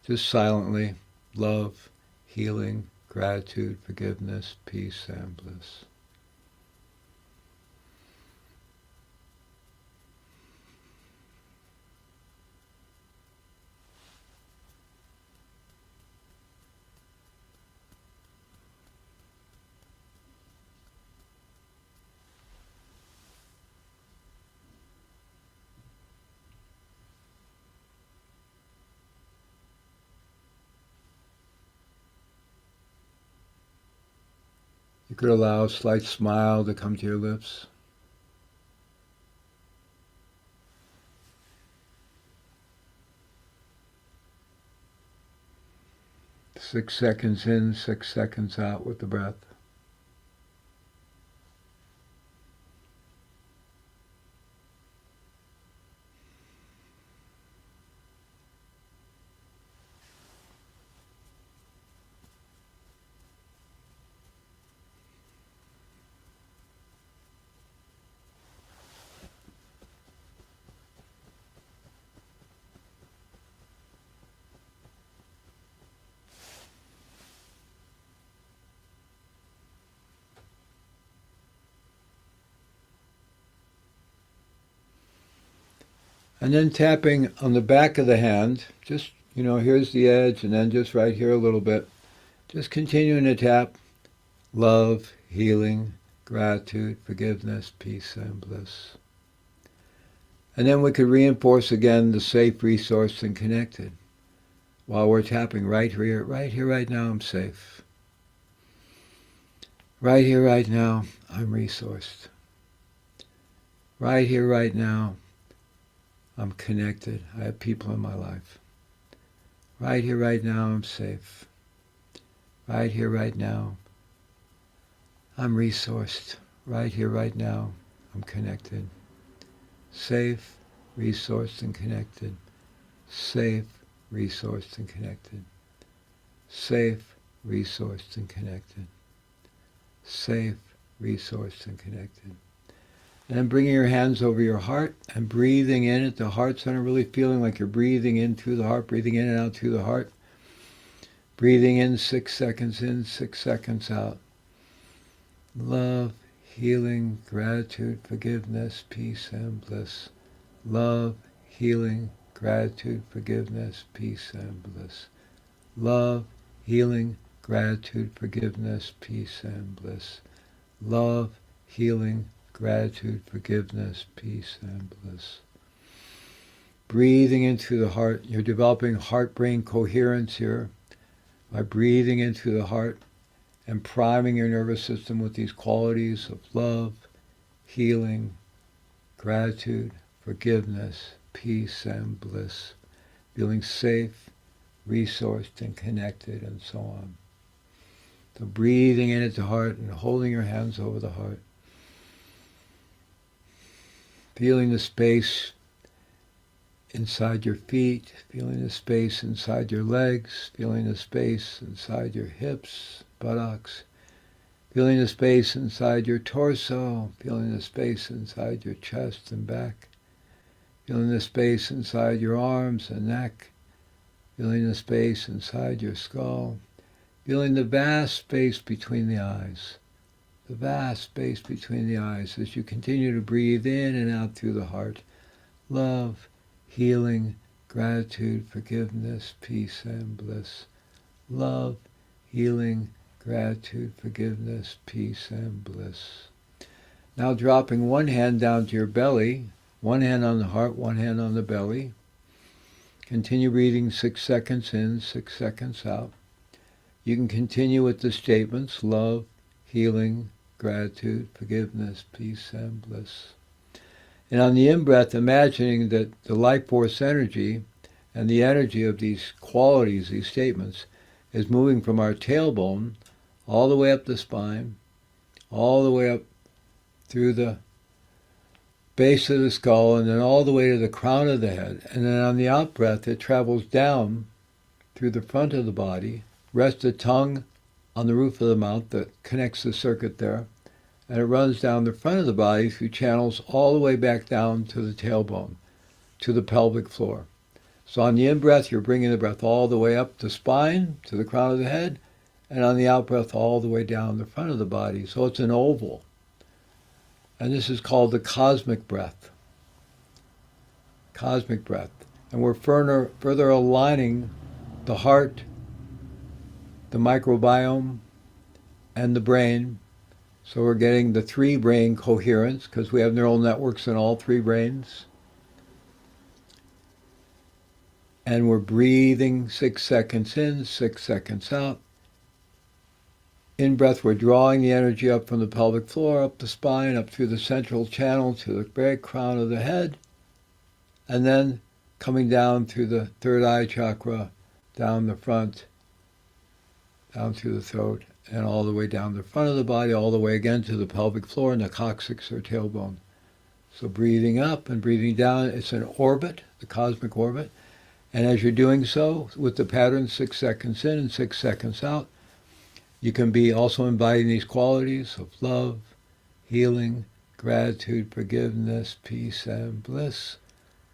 Just silently. Love, healing, gratitude, forgiveness, peace, and bliss. You could allow a slight smile to come to your lips. 6 seconds in, 6 seconds out with the breath. And then tapping on the back of the hand, just, here's the edge, and then just right here a little bit. Just continuing to tap. Love, healing, gratitude, forgiveness, peace, and bliss. And then we could reinforce again the safe, resourced, and connected. While we're tapping right here, right now, I'm safe. Right here, right now, I'm resourced. Right here, right now, I'm connected. I have people in my life. Right here, right now, I'm safe. Right here, right now, I'm resourced. Right here, right now, I'm connected. Safe, resourced, and connected. Safe, resourced, and connected. Safe, resourced, and connected. Safe, resourced, and connected. And then bringing your hands over your heart and breathing in at the heart center, really feeling like you're breathing in through the heart, breathing in and out through the heart. Breathing in, 6 seconds in, 6 seconds out. Love, healing, gratitude, forgiveness, peace, and bliss. Love, healing, gratitude, forgiveness, peace, and bliss. Love, healing, gratitude, forgiveness, peace, and bliss. Love, healing, gratitude, forgiveness, peace, and bliss. Breathing into the heart. You're developing heart-brain coherence here by breathing into the heart and priming your nervous system with these qualities of love, healing, gratitude, forgiveness, peace, and bliss. Feeling safe, resourced, and connected, and so on. So breathing in at the heart and holding your hands over the heart. Feeling the space inside your feet, feeling the space inside your legs, feeling the space inside your hips, buttocks, feeling the space inside your torso, feeling the space inside your chest and back, feeling the space inside your arms and neck, feeling the space inside your skull, feeling the vast space between the eyes. The vast space between the eyes as you continue to breathe in and out through the heart. Love, healing, gratitude, forgiveness, peace, and bliss. Love, healing, gratitude, forgiveness, peace, and bliss. Now dropping one hand down to your belly One hand on the heart, one hand on the belly. Continue breathing 6 seconds in, 6 seconds out. You can continue with the statements: love, healing, gratitude, forgiveness, peace, and bliss. And on the in-breath, imagining that the life force energy and the energy of these qualities, these statements, is moving from our tailbone all the way up the spine, all the way up through the base of the skull, and then all the way to the crown of the head. And then on the out-breath, it travels down through the front of the body, rests the tongue on the roof of the mouth that connects the circuit there, and it runs down the front of the body through channels all the way back down to the tailbone, to the pelvic floor. So on the in-breath, you're bringing the breath all the way up the spine, to the crown of the head, and on the out-breath, all the way down the front of the body. So it's an oval. And this is called the cosmic breath. Cosmic breath. And we're further aligning the heart, the microbiome, and the brain. So we're getting the 3 brain coherence, because we have neural networks in all 3 brains. And we're breathing 6 seconds in, 6 seconds out. In breath, we're drawing the energy up from the pelvic floor, up the spine, up through the central channel to the very crown of the head, and then coming down through the third eye chakra, down the front, down through the throat, and all the way down the front of the body, all the way again to the pelvic floor and the coccyx or tailbone. So breathing up and breathing down, it's an orbit, the cosmic orbit. And as you're doing so, with the pattern 6 seconds in and 6 seconds out, you can be also inviting these qualities of love, healing, gratitude, forgiveness, peace, and bliss.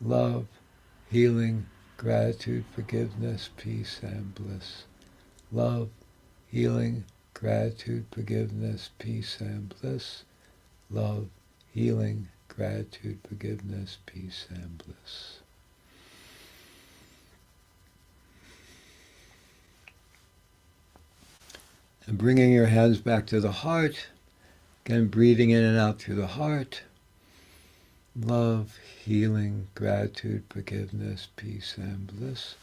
Love, healing, gratitude, forgiveness, peace, and bliss. Love, healing, gratitude, forgiveness, peace, and bliss. Love, healing, gratitude, forgiveness, peace, and bliss. And bringing your hands back to the heart, again breathing in and out through the heart. Love, healing, gratitude, forgiveness, peace, and bliss.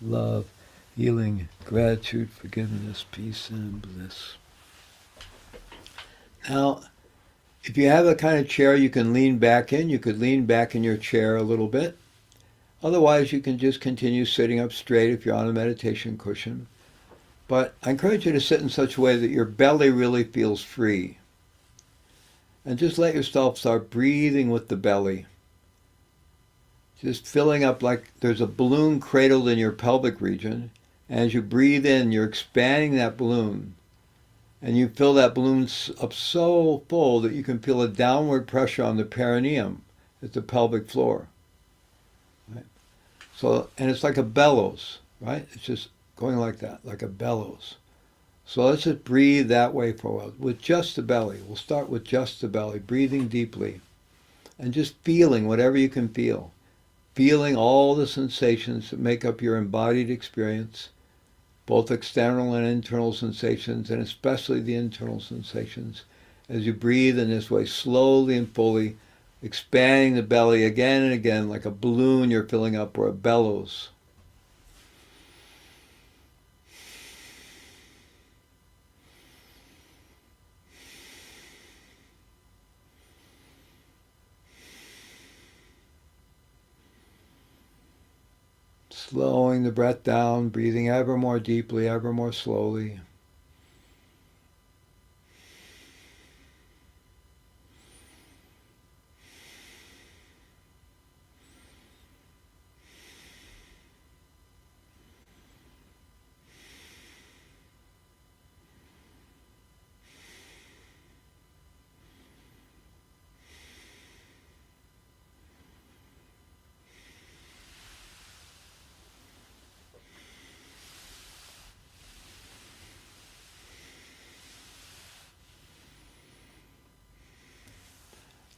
Love, healing, gratitude, forgiveness, peace, and bliss. Now, if you have a kind of chair you can lean back in, you could lean back in your chair a little bit. Otherwise, you can just continue sitting up straight if you're on a meditation cushion. But I encourage you to sit in such a way that your belly really feels free. And just let yourself start breathing with the belly. Just filling up like there's a balloon cradled in your pelvic region. And as you breathe in, you're expanding that balloon. And you fill that balloon up so full that you can feel a downward pressure on the perineum at the pelvic floor. Right? So, and it's like a bellows, right? It's just going like that, like a bellows. So let's just breathe that way for a while, with just the belly. We'll start with just the belly, breathing deeply, and just feeling whatever you can feel. Feeling all the sensations that make up your embodied experience, both external and internal sensations, and especially the internal sensations, as you breathe in this way, slowly and fully, expanding the belly again and again, like a balloon you're filling up, or a bellows. Slowing the breath down, breathing ever more deeply, ever more slowly.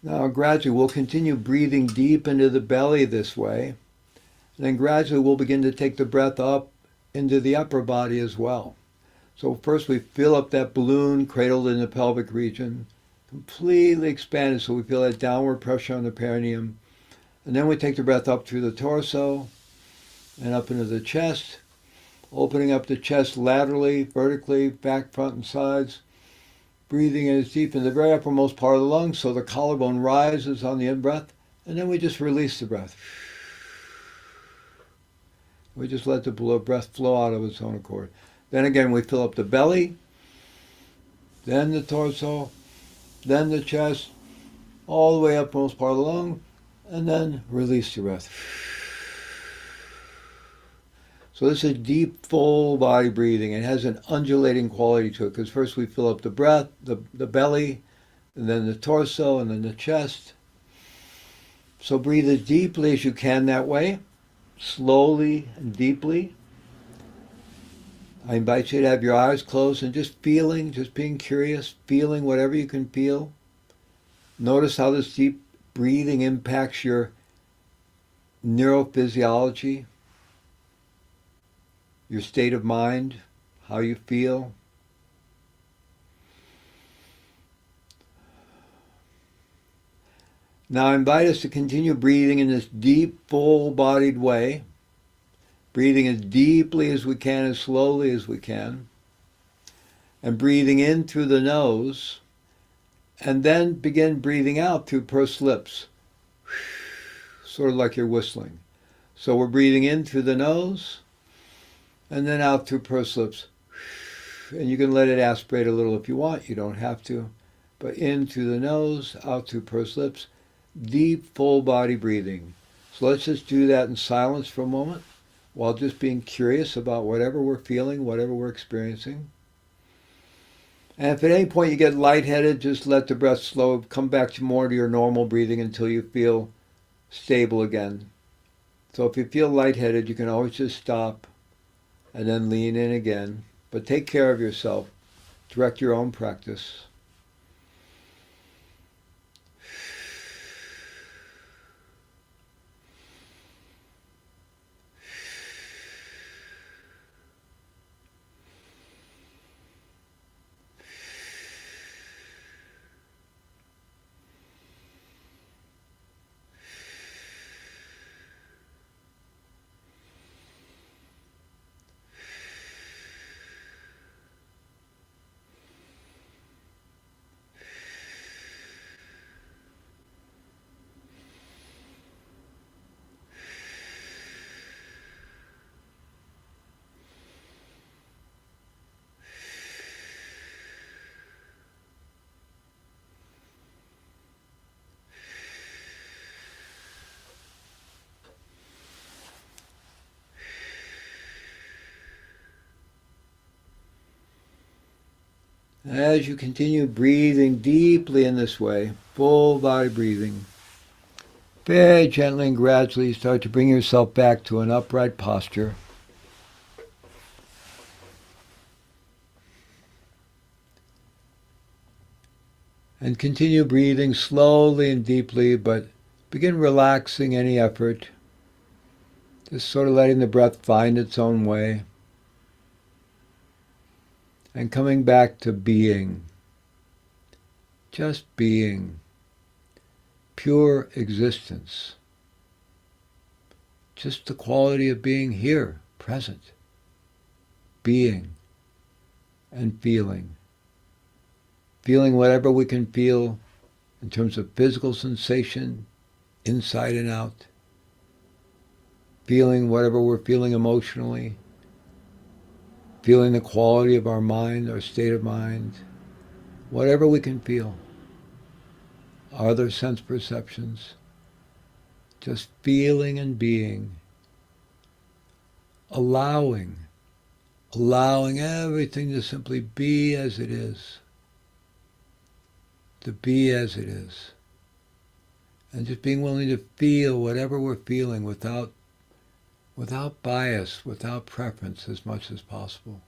Now gradually we'll continue breathing deep into the belly this way. And then gradually we'll begin to take the breath up into the upper body as well. So first we fill up that balloon cradled in the pelvic region, completely expanded, so we feel that downward pressure on the perineum. And then we take the breath up through the torso and up into the chest, opening up the chest laterally, vertically, back, front, and sides. Breathing in as deep in the very uppermost part of the lungs so the collarbone rises on the in-breath. And then we just release the breath. We just let the breath flow out of its own accord. Then again, we fill up the belly, then the torso, then the chest, all the way up most part of the lung, and then release the breath. So this is deep, full body breathing. It has an undulating quality to it because first we fill up the breath, the belly, and then the torso, and then the chest. So breathe as deeply as you can that way, slowly and deeply. I invite you to have your eyes closed and just feeling, just being curious, feeling whatever you can feel. Notice how this deep breathing impacts your neurophysiology, your state of mind, how you feel. Now I invite us to continue breathing in this deep, full-bodied way, breathing as deeply as we can, as slowly as we can, and breathing in through the nose, and then begin breathing out through pursed lips, sort of like you're whistling. So we're breathing in through the nose, and then out through pursed lips. And you can let it aspirate a little if you want. You don't have to. But in through the nose, out through pursed lips. Deep, full body breathing. So let's just do that in silence for a moment while just being curious about whatever we're feeling, whatever we're experiencing. And if at any point you get lightheaded, just let the breath slow, come back to more to your normal breathing until you feel stable again. So if you feel lightheaded, you can always just stop and then lean in again. But take care of yourself. Direct your own practice. As you continue breathing deeply in this way, full body breathing, very gently and gradually start to bring yourself back to an upright posture. And continue breathing slowly and deeply, but begin relaxing any effort. Just sort of letting the breath find its own way. And coming back to being. Just being. Pure existence. Just the quality of being here, present. Being and feeling. Feeling whatever we can feel in terms of physical sensation, inside and out. Feeling whatever we're feeling emotionally. Feeling the quality of our mind, our state of mind. Whatever we can feel. Our other sense perceptions. Just feeling and being. Allowing everything to simply be as it is. To be as it is. And just being willing to feel whatever we're feeling without bias, without preference as much as possible.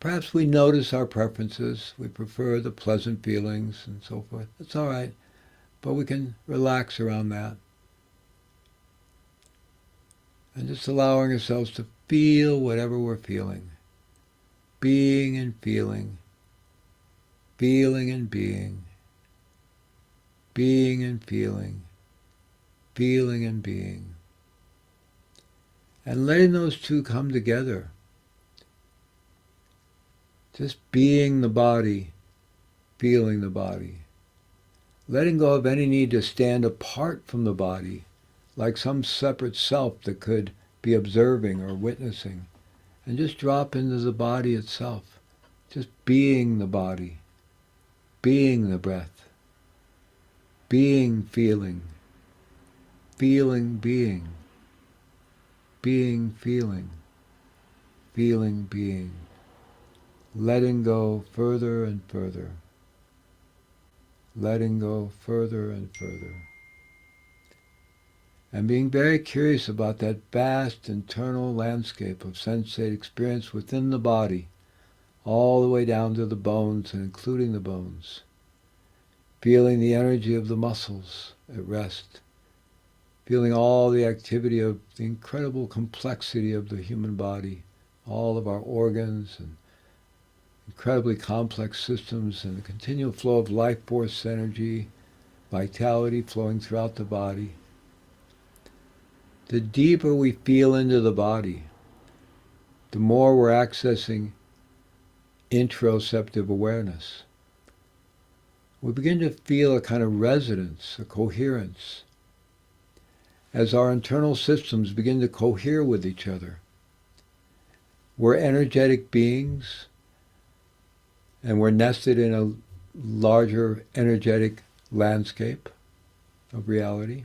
Perhaps we notice our preferences. We prefer the pleasant feelings and so forth. It's all right, but we can relax around that. And just allowing ourselves to feel whatever we're feeling. Being and feeling. Feeling and being. Being and feeling. feeling and being. And letting those two come together. Just being the body, feeling the body. Letting go of any need to stand apart from the body, like some separate self that could be observing or witnessing. And just drop into the body itself. Just being the body, being the breath, being feeling, feeling being, being feeling, feeling being. Letting go further and further. Letting go further and further. And being very curious about that vast internal landscape of sensate experience within the body, all the way down to the bones and including the bones. Feeling the energy of the muscles at rest. Feeling all the activity of the incredible complexity of the human body, all of our organs and incredibly complex systems and the continual flow of life force energy, vitality flowing throughout the body. The deeper we feel into the body, the more we're accessing interoceptive awareness. We begin to feel a kind of resonance, a coherence, as our internal systems begin to cohere with each other. We're energetic beings, and we're nested in a larger energetic landscape of reality.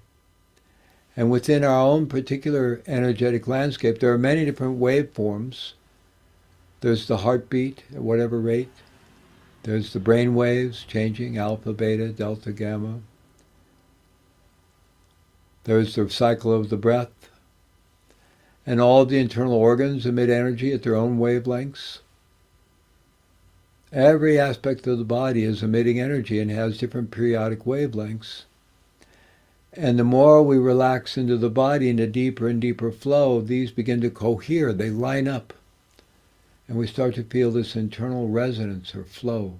And within our own particular energetic landscape, there are many different waveforms. There's the heartbeat at whatever rate. There's the brain waves changing, alpha, beta, delta, gamma. There's the cycle of the breath. And all the internal organs emit energy at their own wavelengths. Every aspect of the body is emitting energy and has different periodic wavelengths. And the more we relax into the body, into deeper and deeper flow, these begin to cohere, they line up. And we start to feel this internal resonance or flow.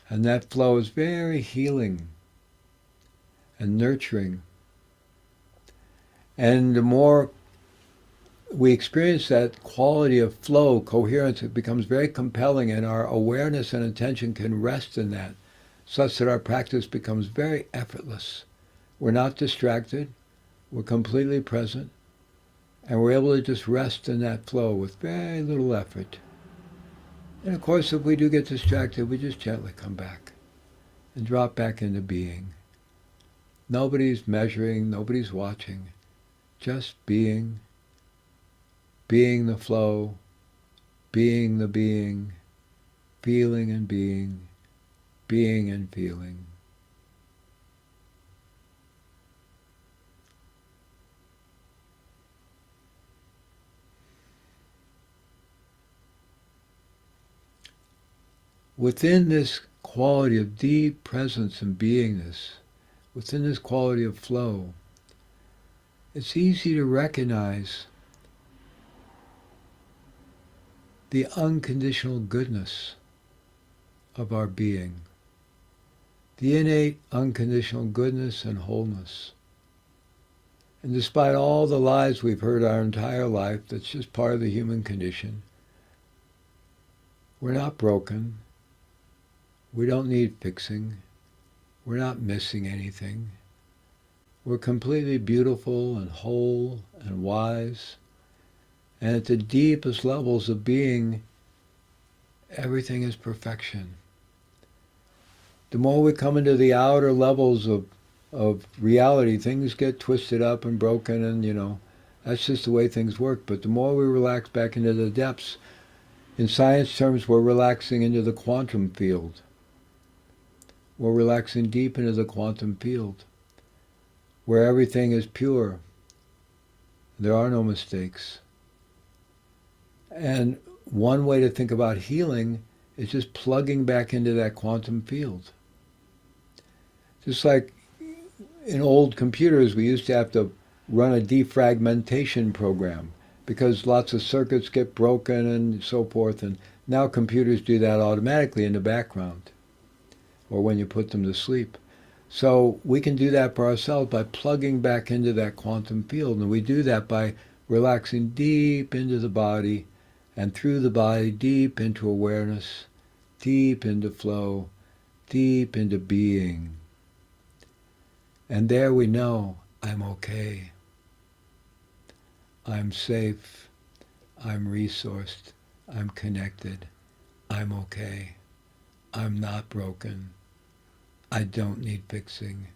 And that flow is very healing and nurturing. And the more we experience that quality of flow, coherence, it becomes very compelling, and our awareness and attention can rest in that, such that our practice becomes very effortless. We're not distracted, we're completely present, and we're able to just rest in that flow with very little effort. And of course, if we do get distracted, we just gently come back and drop back into being. Nobody's measuring, nobody's watching, just being the flow, being the being, feeling and being and feeling. Within this quality of deep presence and beingness, within this quality of flow, it's easy to recognize the unconditional goodness of our being, the innate unconditional goodness and wholeness. And despite all the lies we've heard our entire life, that's just part of the human condition, we're not broken, we don't need fixing, we're not missing anything. We're completely beautiful and whole and wise. And at the deepest levels of being, everything is perfection. The more we come into the outer levels of reality, things get twisted up and broken, and that's just the way things work. But the more we relax back into the depths, in science terms, we're relaxing into the quantum field. We're relaxing deep into the quantum field, where everything is pure. There are no mistakes. And one way to think about healing is just plugging back into that quantum field. Just like in old computers, we used to have to run a defragmentation program because lots of circuits get broken and so forth. And now computers do that automatically in the background or when you put them to sleep. So we can do that for ourselves by plugging back into that quantum field. And we do that by relaxing deep into the body and through the body, deep into awareness, deep into flow, deep into being. And there we know I'm okay. I'm safe. I'm resourced. I'm connected. I'm okay. I'm not broken. I don't need fixing.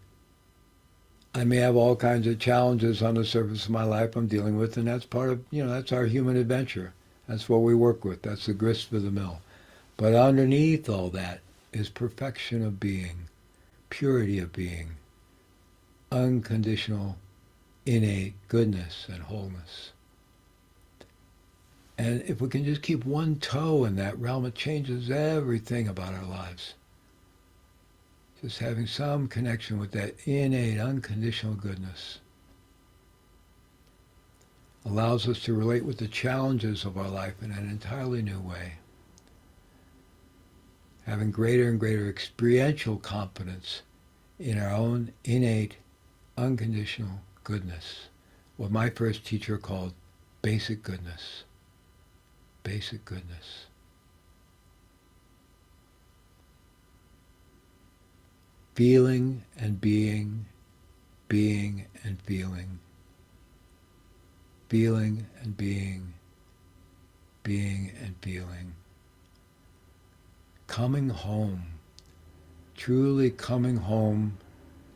I may have all kinds of challenges on the surface of my life I'm dealing with, and that's part of, that's our human adventure. That's what we work with. That's the grist for the mill. But underneath all that is perfection of being, purity of being, unconditional, innate goodness and wholeness. And if we can just keep one toe in that realm, it changes everything about our lives. Just having some connection with that innate, unconditional goodness allows us to relate with the challenges of our life in an entirely new way. Having greater and greater experiential confidence in our own innate, unconditional goodness. What my first teacher called basic goodness. Basic goodness. Feeling and being, being and feeling. Feeling and being, being and feeling. Coming home, truly coming home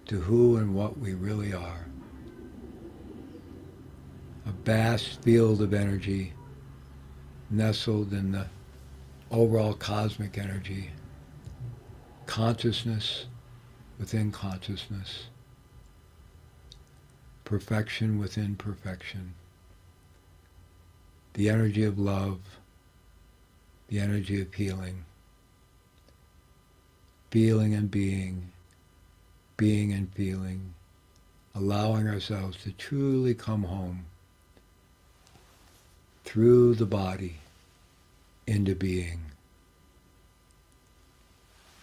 to who and what we really are. A vast field of energy nestled in the overall cosmic energy, consciousness within consciousness, perfection within perfection, the energy of love, the energy of healing, feeling and being and feeling, allowing ourselves to truly come home through the body into being.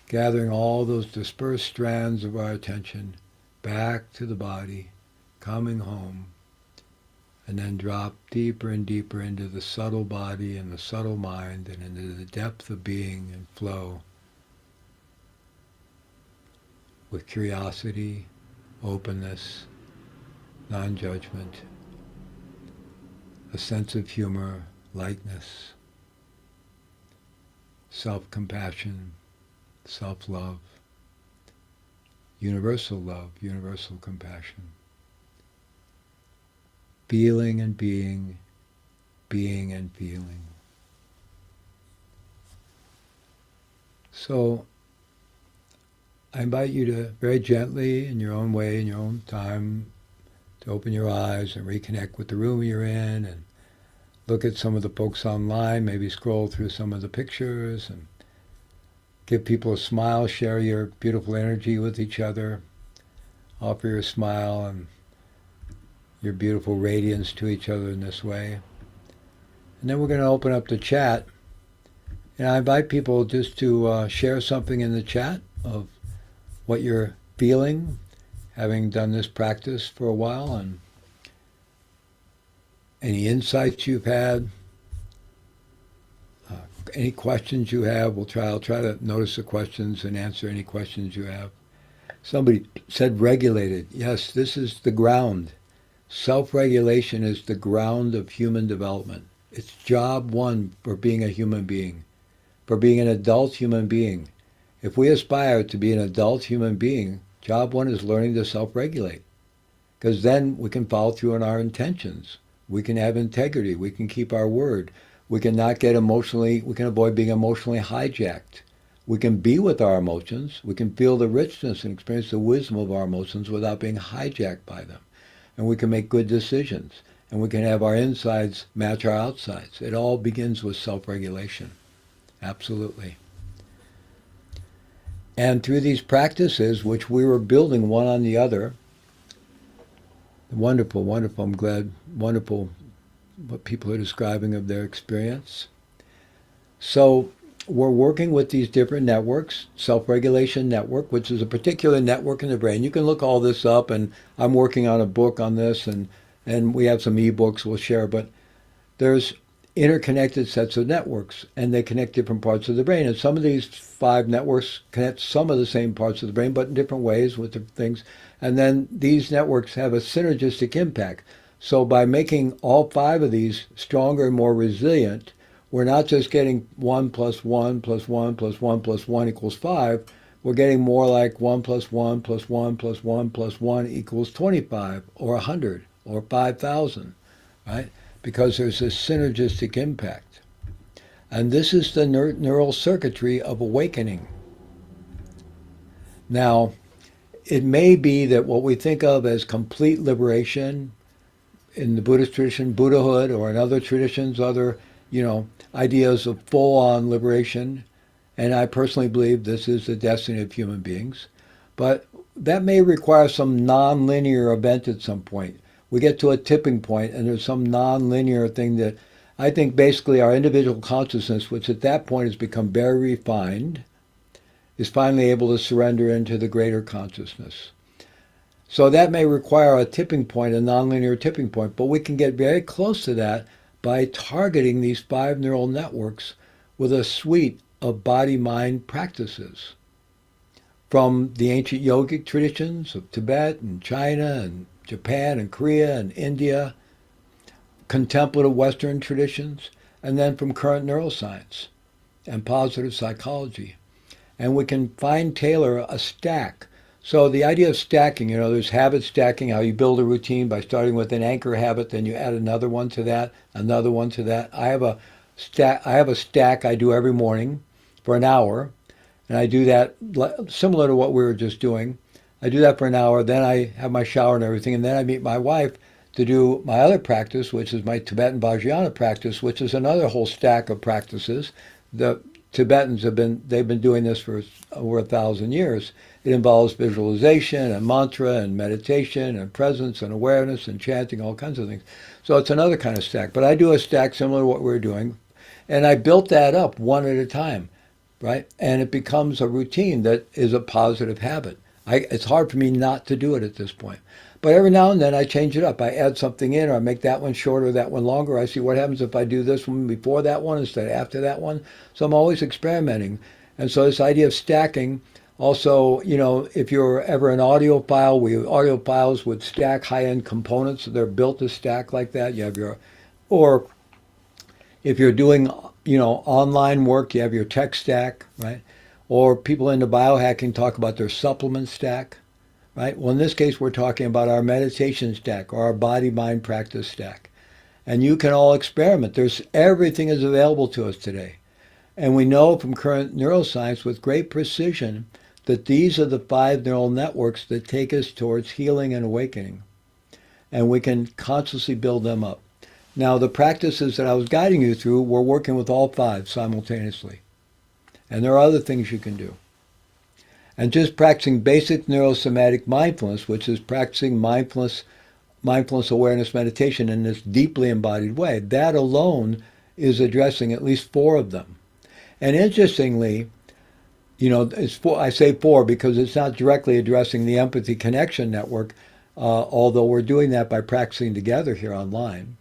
Gathering all those dispersed strands of our attention back to the body, coming home, and then drop deeper and deeper into the subtle body and the subtle mind and into the depth of being and flow with curiosity, openness, non-judgment, a sense of humor, lightness, self-compassion, self-love, universal love, universal compassion, feeling and being and feeling. So I invite you to very gently, in your own way, in your own time, to open your eyes and reconnect with the room you're in and look at some of the folks online, maybe scroll through some of the pictures and give people a smile, share your beautiful energy with each other, offer your smile and your beautiful radiance to each other in this way. And then we're going to open up the chat. And I invite people just to share something in the chat of what you're feeling, having done this practice for a while, and any insights you've had, any questions you have. I'll try to notice the questions and answer any questions you have. Somebody said regulated. Yes, this is the ground. Self-regulation is the ground of human development. It's job one for being a human being, for being an adult human being. If we aspire to be an adult human being, job one is learning to self-regulate, because then we can follow through on our intentions. We can have integrity. We can keep our word. We can not get emotionally, we can avoid being emotionally hijacked. We can be with our emotions. We can feel the richness and experience the wisdom of our emotions without being hijacked by them. And we can make good decisions. And we can have our insides match our outsides. It all begins with self-regulation. Absolutely. And through these practices, which we were building one on the other, wonderful, wonderful, I'm glad, wonderful what people are describing of their experience. So we're working with these different networks, self-regulation network, which is a particular network in the brain. You can look all this up, and I'm working on a book on this, and we have some ebooks we'll share. But there's interconnected sets of networks, and they connect different parts of the brain. And some of these five networks connect some of the same parts of the brain, but in different ways with different things. And then these networks have a synergistic impact. So by making all five of these stronger and more resilient, we're not just getting 1 plus 1 plus 1 plus 1 plus 1 equals 5. We're getting more like 1 plus 1 plus 1 plus 1 plus 1 equals 25 or 100 or 5,000, right? Because there's a synergistic impact. And this is the neural circuitry of awakening. Now, it may be that what we think of as complete liberation in the Buddhist tradition, Buddhahood, or in other traditions, other, ideas of full-on liberation, and I personally believe this is the destiny of human beings, but that may require some non-linear event at some point. We get to a tipping point, and there's some non-linear thing that I think basically our individual consciousness, which at that point has become very refined, is finally able to surrender into the greater consciousness. So that may require a tipping point, a nonlinear tipping point, but we can get very close to that by targeting these five neural networks with a suite of body-mind practices from the ancient yogic traditions of Tibet and China and Japan and Korea and India, contemplative Western traditions, and then from current neuroscience and positive psychology. And we can fine tailor a stack. So the idea of stacking, there's habit stacking, how you build a routine by starting with an anchor habit, then you add another one to that, another one to that. I have a stack I do every morning for an hour, and I do that similar to what we were just doing. I do that for an hour, then I have my shower and everything, and then I meet my wife to do my other practice, which is my Tibetan Vajrayana practice, which is another whole stack of practices. The Tibetans they've been doing this for over 1,000 years. It involves visualization and mantra and meditation and presence and awareness and chanting, all kinds of things. So it's another kind of stack. But I do a stack similar to what we're doing. And I built that up one at a time, right? And it becomes a routine that is a positive habit. It's hard for me not to do it at this point. But every now and then I change it up. I add something in, or I make that one shorter, that one longer. I see what happens if I do this one before that one instead of after that one. So I'm always experimenting. And so this idea of stacking, also, if you're ever an audiophile, audiophiles would stack high-end components. They're built to stack like that. Or if you're doing, online work, you have your tech stack, right? Or people into biohacking talk about their supplement stack. Right? Well, in this case, we're talking about our meditation stack or our body-mind practice stack. And you can all experiment. Everything is available to us today. And we know from current neuroscience with great precision that these are the five neural networks that take us towards healing and awakening. And we can consciously build them up. Now, the practices that I was guiding you through, we're working with all five simultaneously. And there are other things you can do. And just practicing basic neurosomatic mindfulness, which is practicing mindfulness awareness meditation in this deeply embodied way, that alone is addressing at least four of them. And interestingly, I say four because it's not directly addressing the empathy connection network, although we're doing that by practicing together here online,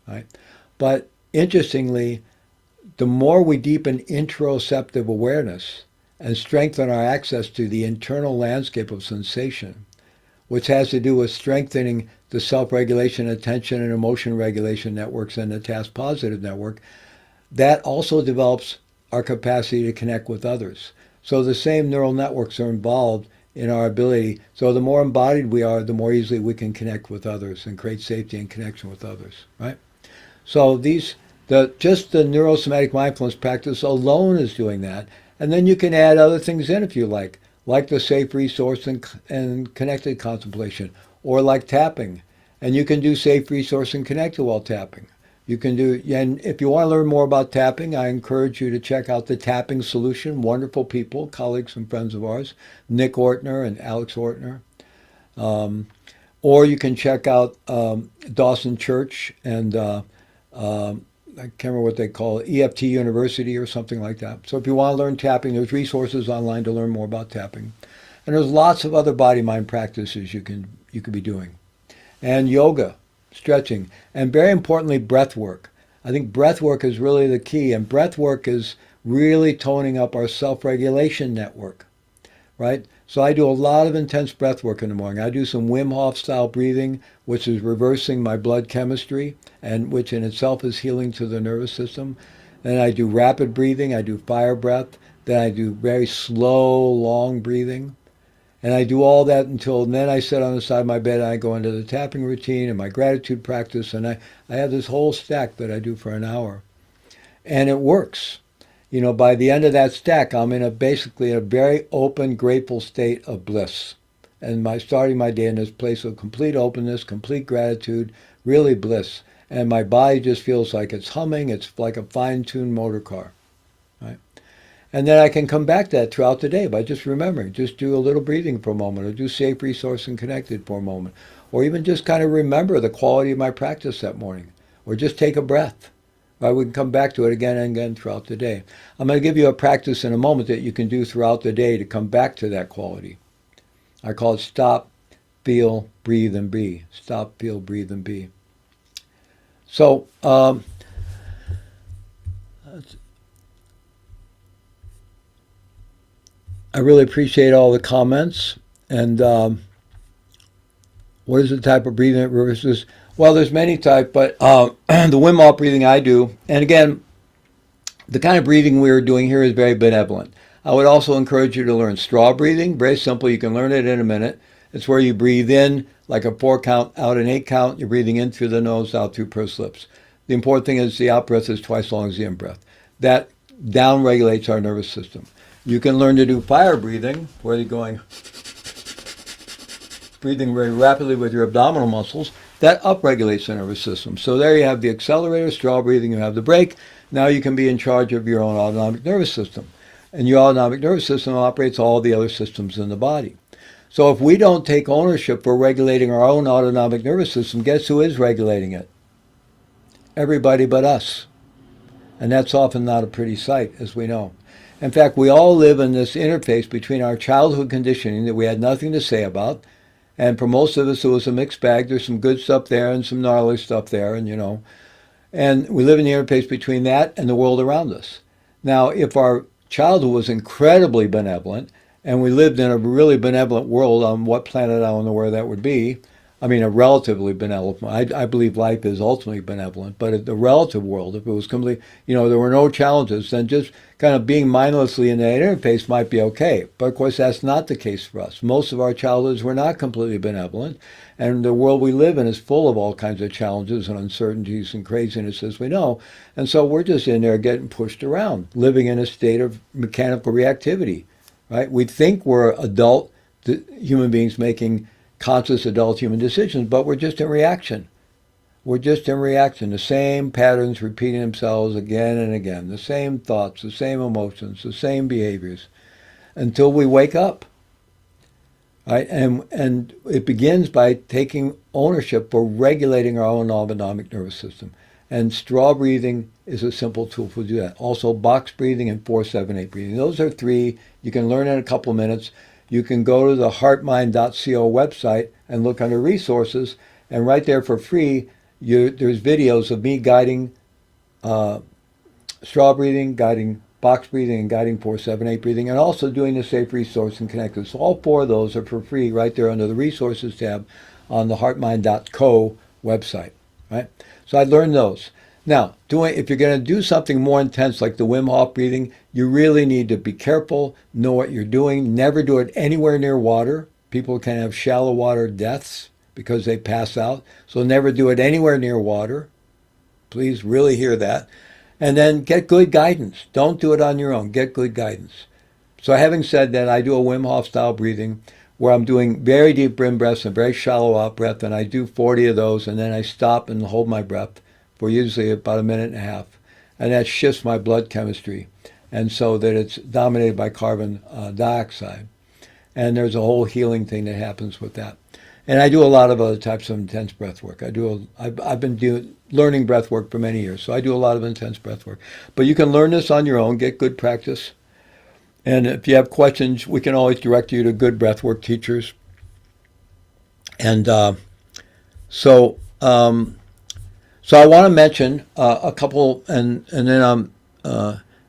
right? But interestingly, the more we deepen interoceptive awareness, and strengthen our access to the internal landscape of sensation, which has to do with strengthening the self-regulation, attention, and emotion regulation networks and the task positive network, that also develops our capacity to connect with others. So the same neural networks are involved in our ability. So the more embodied we are, the more easily we can connect with others and create safety and connection with others, right? So just the neurosomatic mindfulness practice alone is doing that. And then you can add other things in if you like the safe resource and connected contemplation, or like tapping. And you can do safe resource and connected while tapping. And if you want to learn more about tapping, I encourage you to check out the Tapping Solution. Wonderful people, colleagues and friends of ours, Nick Ortner and Alex Ortner. Or you can check out Dawson Church and I can't remember what they call it, EFT University or something like that. So if you want to learn tapping, there's resources online to learn more about tapping. And there's lots of other body-mind practices you can be doing. And yoga, stretching, and very importantly, breath work. I think breath work is really the key, and breath work is really toning up our self-regulation network, right? So I do a lot of intense breath work in the morning. I do some Wim Hof style breathing, which is reversing my blood chemistry, and which in itself is healing to the nervous system. Then I do rapid breathing. I do fire breath. Then I do very slow, long breathing. And I do all that until then I sit on the side of my bed and I go into the tapping routine and my gratitude practice. And I have this whole stack that I do for an hour. And it works. You know, by the end of that stack, I'm in basically a very open, grateful state of bliss. And starting my day in this place of complete openness, complete gratitude, really bliss. And my body just feels like it's humming. It's like a fine-tuned motor car, right? And then I can come back to that throughout the day by just remembering. Just do a little breathing for a moment, or do safe, resource, and connected for a moment. Or even just kind of remember the quality of my practice that morning. Or just take a breath. Right? We can come back to it again and again throughout the day. I'm going to give you a practice in a moment that you can do throughout the day to come back to that quality. I call it stop, feel, breathe, and be. Stop, feel, breathe, and be. So, I really appreciate all the comments. And what is the type of breathing that reverses? Well, there's many types, but the Wim Hof breathing I do, and again, the kind of breathing we're doing here is very benevolent. I would also encourage you to learn straw breathing. Very simple. You can learn it in a minute. It's where you breathe in like a 4 count, out an 8 count. You're breathing in through the nose, out through pursed lips. The important thing is the out breath is twice as long as the in breath. That down regulates our nervous system. You can learn to do fire breathing, where you're going, breathing very rapidly with your abdominal muscles. That upregulates the nervous system. So there you have the accelerator, straw breathing, you have the brake. Now you can be in charge of your own autonomic nervous system. And your autonomic nervous system operates all the other systems in the body. So if we don't take ownership for regulating our own autonomic nervous system, guess who is regulating it? Everybody but us. And that's often not a pretty sight, as we know. In fact, we all live in this interface between our childhood conditioning that we had nothing to say about, and for most of us it was a mixed bag. There's some good stuff there and some gnarly stuff there, and and we live in the interface between that and the world around us. Now, if our childhood was incredibly benevolent, and we lived in a really benevolent world, on what planet I don't know where that would be. I mean, a relatively benevolent. I believe life is ultimately benevolent, but the relative world, if it was completely, there were no challenges, then just kind of being mindlessly in that interface might be okay. But of course, that's not the case for us. Most of our childhoods were not completely benevolent, and the world we live in is full of all kinds of challenges and uncertainties and craziness, as we know. And so we're just in there getting pushed around, living in a state of mechanical reactivity, right? We think we're adult human beings making conscious adult human decisions, but we're just in reaction. We're just in reaction. The same patterns repeating themselves again and again. The same thoughts, the same emotions, the same behaviors, until we wake up. Right? And it begins by taking ownership for regulating our own autonomic nervous system. And straw breathing is a simple tool for do that. Also, box breathing and 4-7-8 breathing. Those are 3. You can learn in a couple of minutes. You can go to the heartmind.co website and look under resources, and right there for free, there's videos of me guiding straw breathing, guiding box breathing, and guiding 4-7-8 breathing, and also doing the safe, resource, and connected. So all 4 of those are for free right there under the resources tab on the heartmind.co website. Right? So I learned those. Now, if you're going to do something more intense like the Wim Hof breathing, you really need to be careful, know what you're doing, never do it anywhere near water. People can have shallow water deaths because they pass out. So never do it anywhere near water. Please really hear that. And then get good guidance. Don't do it on your own. Get good guidance. So having said that, I do a Wim Hof style breathing where I'm doing very deep in breaths and very shallow out breath, and I do 40 of those, and then I stop and hold my breath for usually about a minute and a half. And that shifts my blood chemistry, and so that it's dominated by carbon dioxide. And there's a whole healing thing that happens with that. And I do a lot of other types of intense breath work. I've been learning breath work for many years, so I do a lot of intense breath work. But you can learn this on your own, get good practice. And if you have questions, we can always direct you to good breathwork teachers. And so, so I want to mention a couple, and then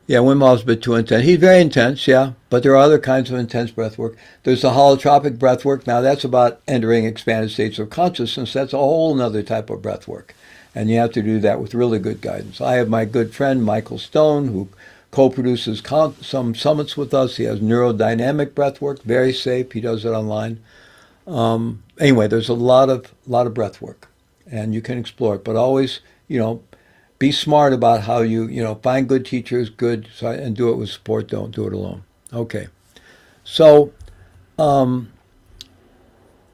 yeah, Wim Hof's a bit too intense. He's very intense, yeah, but there are other kinds of intense breath work. There's the holotropic breath work. Now that's about entering expanded states of consciousness. That's a whole other type of breath work, and you have to do that with really good guidance. I have my good friend Michael Stone, who co-produces some summits with us. He has neurodynamic breath work, very safe. He does it online. Anyway, there's a lot of breath work, and you can explore it, but always, be smart about how you find good teachers, and do it with support. Don't do it alone. Okay. So,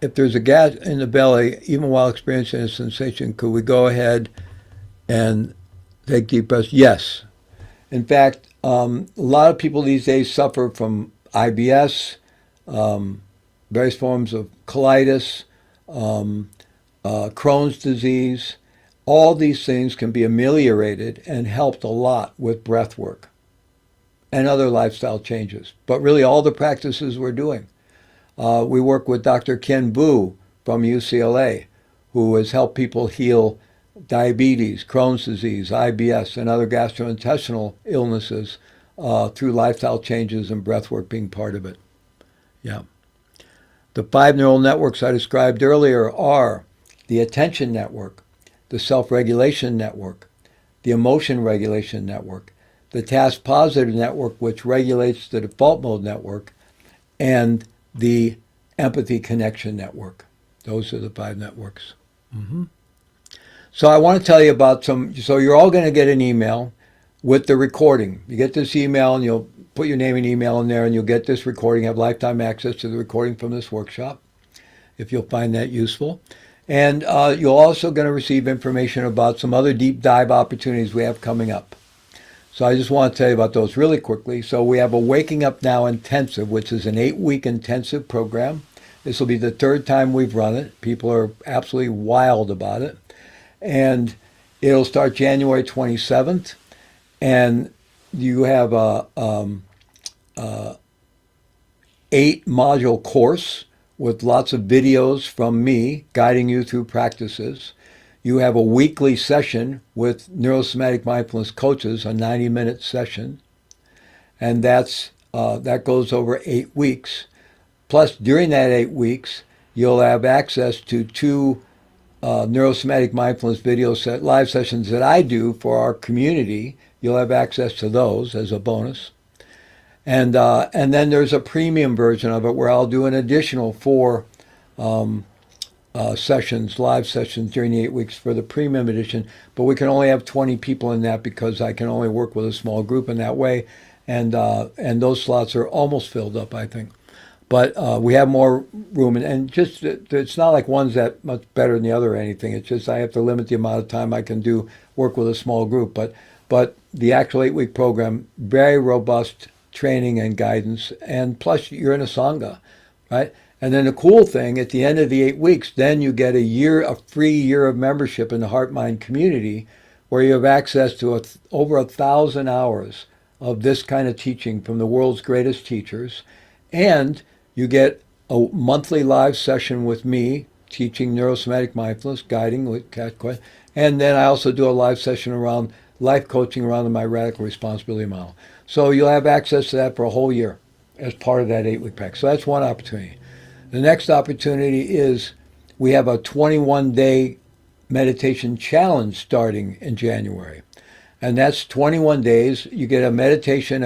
if there's a gas in the belly, even while experiencing a sensation, could we go ahead and take deep breaths? Yes. In fact, a lot of people these days suffer from IBS, various forms of colitis, Crohn's disease. All these things can be ameliorated and helped a lot with breath work and other lifestyle changes. But really all the practices we're doing. We work with Dr. Ken Boo from UCLA, who has helped people heal diabetes, Crohn's disease, IBS, and other gastrointestinal illnesses through lifestyle changes and breath work being part of it. Yeah. The 5 neural networks I described earlier are the attention network, the self-regulation network, the emotion regulation network, the task positive network, which regulates the default mode network, and the empathy connection network. Those are the 5 networks. Mm-hmm. So I want to tell you about so you're all going to get an email with the recording. You get this email and you'll put your name and email in there and you'll get this recording, have lifetime access to the recording from this workshop, if you'll find that useful. And you're also going to receive information about some other deep dive opportunities we have coming up. So I just want to tell you about those really quickly. So we have a Waking Up Now Intensive, which is an 8-week intensive program. This will be the 3rd time we've run it. People are absolutely wild about it. And it'll start January 27th. And you have a 8-module course with lots of videos from me guiding you through practices. You have a weekly session with neurosomatic mindfulness coaches, a 90-minute session, and that goes over 8 weeks. Plus, during that 8 weeks, you'll have access to 2 neurosomatic mindfulness live sessions that I do for our community. You'll have access to those as a bonus. And then there's a premium version of it where I'll do an additional 4 sessions, live sessions during the 8 weeks for the premium edition. But we can only have 20 people in that because I can only work with a small group in that way. And those slots are almost filled up, I think. But we have more room. And just it's not like one's that much better than the other or anything. It's just I have to limit the amount of time I can work with a small group. But the actual 8-week program, very robust training and guidance, and plus you're in a Sangha, right? And then the cool thing, at the end of the 8 weeks, then you get a free year of membership in the Heart Mind community, where you have access to over 1,000 hours of this kind of teaching from the world's greatest teachers, and you get a monthly live session with me teaching neurosomatic mindfulness, guiding with cat questions, and then I also do a live session around life coaching around my radical responsibility model. So you'll have access to that for a whole year as part of that 8-week pack. So that's one opportunity. The next opportunity is we have a 21-day meditation challenge starting in January. And that's 21 days. You get a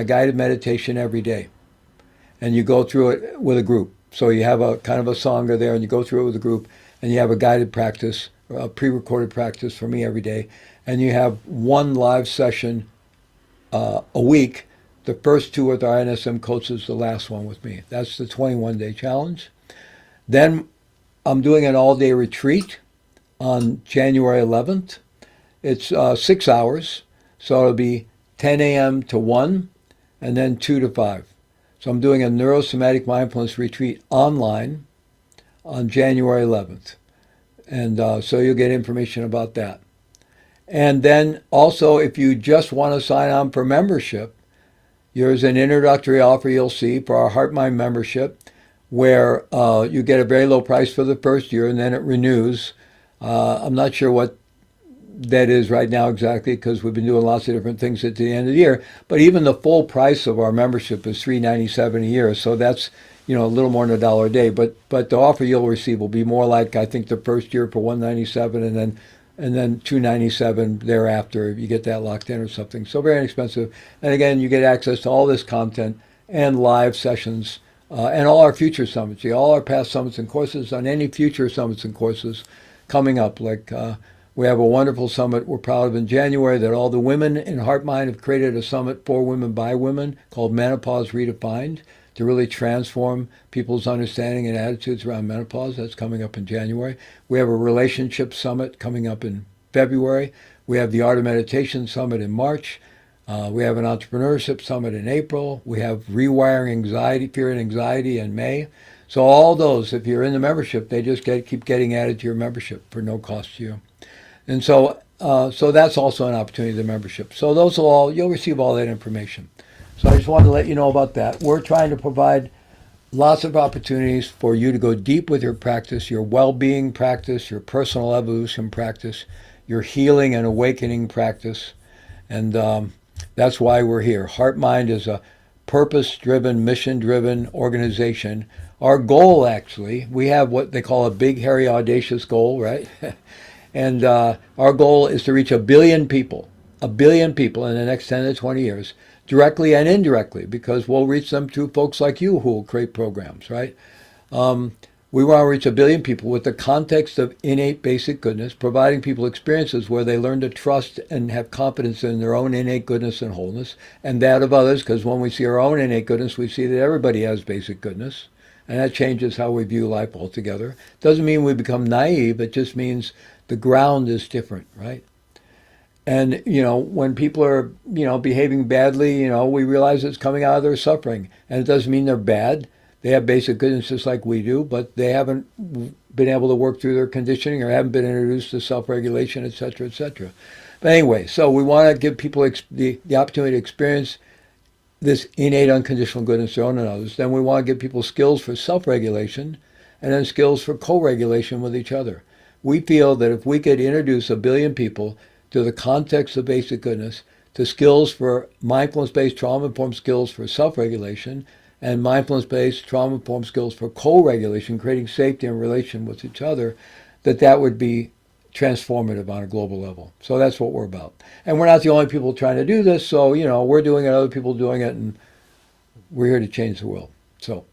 guided meditation every day. And you go through it with a group. So you have a kind of a Sangha there and you go through it with a group and you have a guided practice, a pre-recorded practice for me every day. And you have 1 live session a week. The first 2 with our NSM coaches, the last one with me. That's the 21-day challenge. Then I'm doing an all-day retreat on January 11th. It's 6 hours, so it'll be 10 a.m. to 1, and then 2 to 5. So I'm doing a neurosomatic mindfulness retreat online on January 11th. And so you'll get information about that. And then also, if you just want to sign on for membership, there's an introductory offer you'll see for our Heart Mind membership where you get a very low price for the first year and then it renews. I'm not sure what that is right now exactly because we've been doing lots of different things at the end of the year. But even the full price of our membership is $397 a year, so that's a little more than $1 a day. But the offer you'll receive will be more like I think the first year for $197 and then $297 thereafter. You get that locked in or something. So very inexpensive. And again, you get access to all this content and live sessions and all our future summits, all our past summits and courses on any future summits and courses coming up. Like we have a wonderful summit we're proud of in January that all the women in Heart Mind have created a summit for women by women called Menopause Redefined to really transform people's understanding and attitudes around menopause. That's coming up in January. We have a relationship summit coming up in February. We have the Art of Meditation Summit in March. We have an entrepreneurship summit in April. We have rewiring anxiety, fear and anxiety in May. So all those, if you're in the membership, they just keep getting added to your membership for no cost to you. And so that's also an opportunity, the membership. So you'll receive all that information. So I just wanted to let you know about that. We're trying to provide lots of opportunities for you to go deep with your practice, your well-being practice, your personal evolution practice, your healing and awakening practice. And that's why we're here. Heart Mind is a purpose-driven, mission-driven organization. Our goal, actually, we have what they call a big, hairy, audacious goal, right? And our goal is to reach a billion people in the next 10 to 20 years, directly and indirectly, because we'll reach them through folks like you who will create programs, right? We want to reach a billion people with the context of innate basic goodness, providing people experiences where they learn to trust and have confidence in their own innate goodness and wholeness, and that of others, because when we see our own innate goodness, we see that everybody has basic goodness, and that changes how we view life altogether. Doesn't mean we become naive, it just means the ground is different, right? And, when people are, behaving badly, we realize it's coming out of their suffering. And it doesn't mean they're bad. They have basic goodness just like we do, but they haven't been able to work through their conditioning or haven't been introduced to self-regulation, et cetera, et cetera. But anyway, so we want to give people the opportunity to experience this innate unconditional goodness their own and others. Then we want to give people skills for self-regulation and then skills for co-regulation with each other. We feel that if we could introduce a billion people to the context of basic goodness, to skills for mindfulness-based trauma-informed skills for self-regulation, and mindfulness-based trauma-informed skills for co-regulation, creating safety and relation with each other, that would be transformative on a global level. So that's what we're about. And we're not the only people trying to do this, so, we're doing it, other people doing it, and we're here to change the world. So,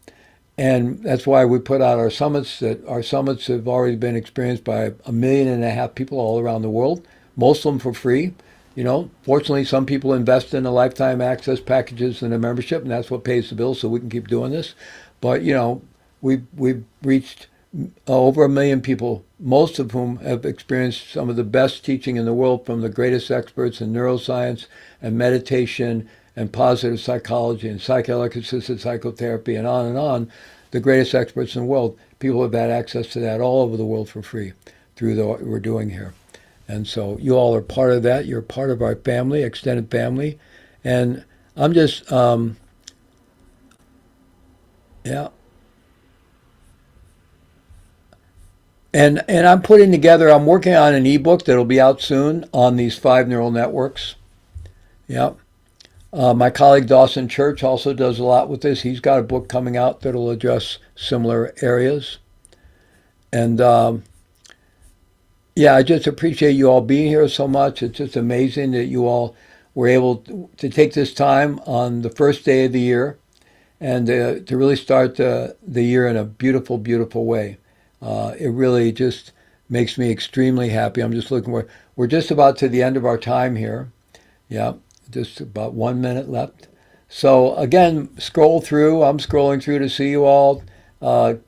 and that's why we put out our summits, that our summits have already been experienced by 1.5 million people all around the world, most of them for free. Fortunately, some people invest in the lifetime access packages and a membership, and that's what pays the bills, so we can keep doing this. But, we've reached over 1 million people, most of whom have experienced some of the best teaching in the world from the greatest experts in neuroscience and meditation and positive psychology and psychedelic-assisted psychotherapy and on, the greatest experts in the world. People have had access to that all over the world for free through what we're doing here. And so you all are part of that. You're part of our family, extended family. And I'm just, yeah. And I'm working on an ebook that'll be out soon on these 5 neural networks. Yeah. My colleague Dawson Church also does a lot with this. He's got a book coming out that'll address similar areas. And I just appreciate you all being here so much. It's just amazing that you all were able to take this time on the first day of the year and to really start the year in a beautiful, beautiful way. It really just makes me extremely happy. I'm just we're just about to the end of our time here. Yeah, just about 1 minute left. So again, scroll through. I'm scrolling through to see you all.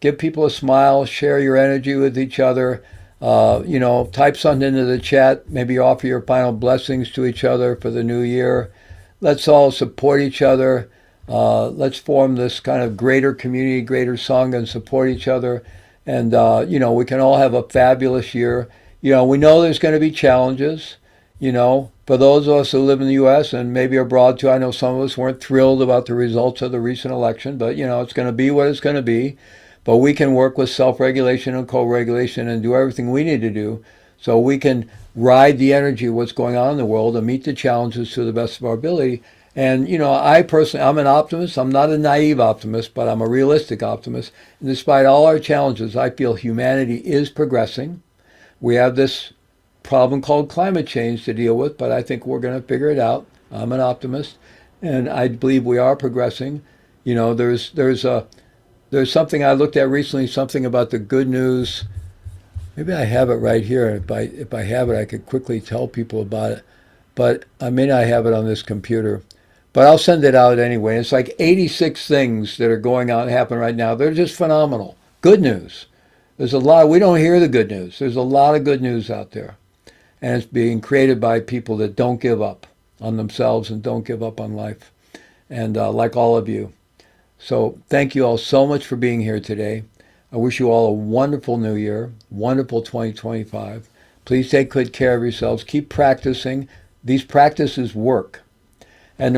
Give people a smile, share your energy with each other. Type something into the chat, maybe offer your final blessings to each other for the new year. Let's all support each other. Let's form this kind of greater community, greater sangha, and support each other. And, we can all have a fabulous year. We know there's going to be challenges, for those of us who live in the U.S. and maybe abroad too. I know some of us weren't thrilled about the results of the recent election, but, it's going to be what it's going to be. But we can work with self-regulation and co-regulation and do everything we need to do so we can ride the energy of what's going on in the world and meet the challenges to the best of our ability. And, I personally, I'm an optimist. I'm not a naive optimist, but I'm a realistic optimist. And despite all our challenges, I feel humanity is progressing. We have this problem called climate change to deal with, but I think we're going to figure it out. I'm an optimist, and I believe we are progressing. There's something I looked at recently, something about the good news. Maybe I have it right here. If I have it, I could quickly tell people about it. But I may not have it on this computer. But I'll send it out anyway. It's like 86 things that are going on happen right now. They're just phenomenal. Good news. There's a lot. We don't hear the good news. There's a lot of good news out there, and it's being created by people that don't give up on themselves and don't give up on life. And like all of you. So thank you all so much for being here today. I wish you all a wonderful new year, wonderful 2025. Please take good care of yourselves. Keep practicing. These practices work. And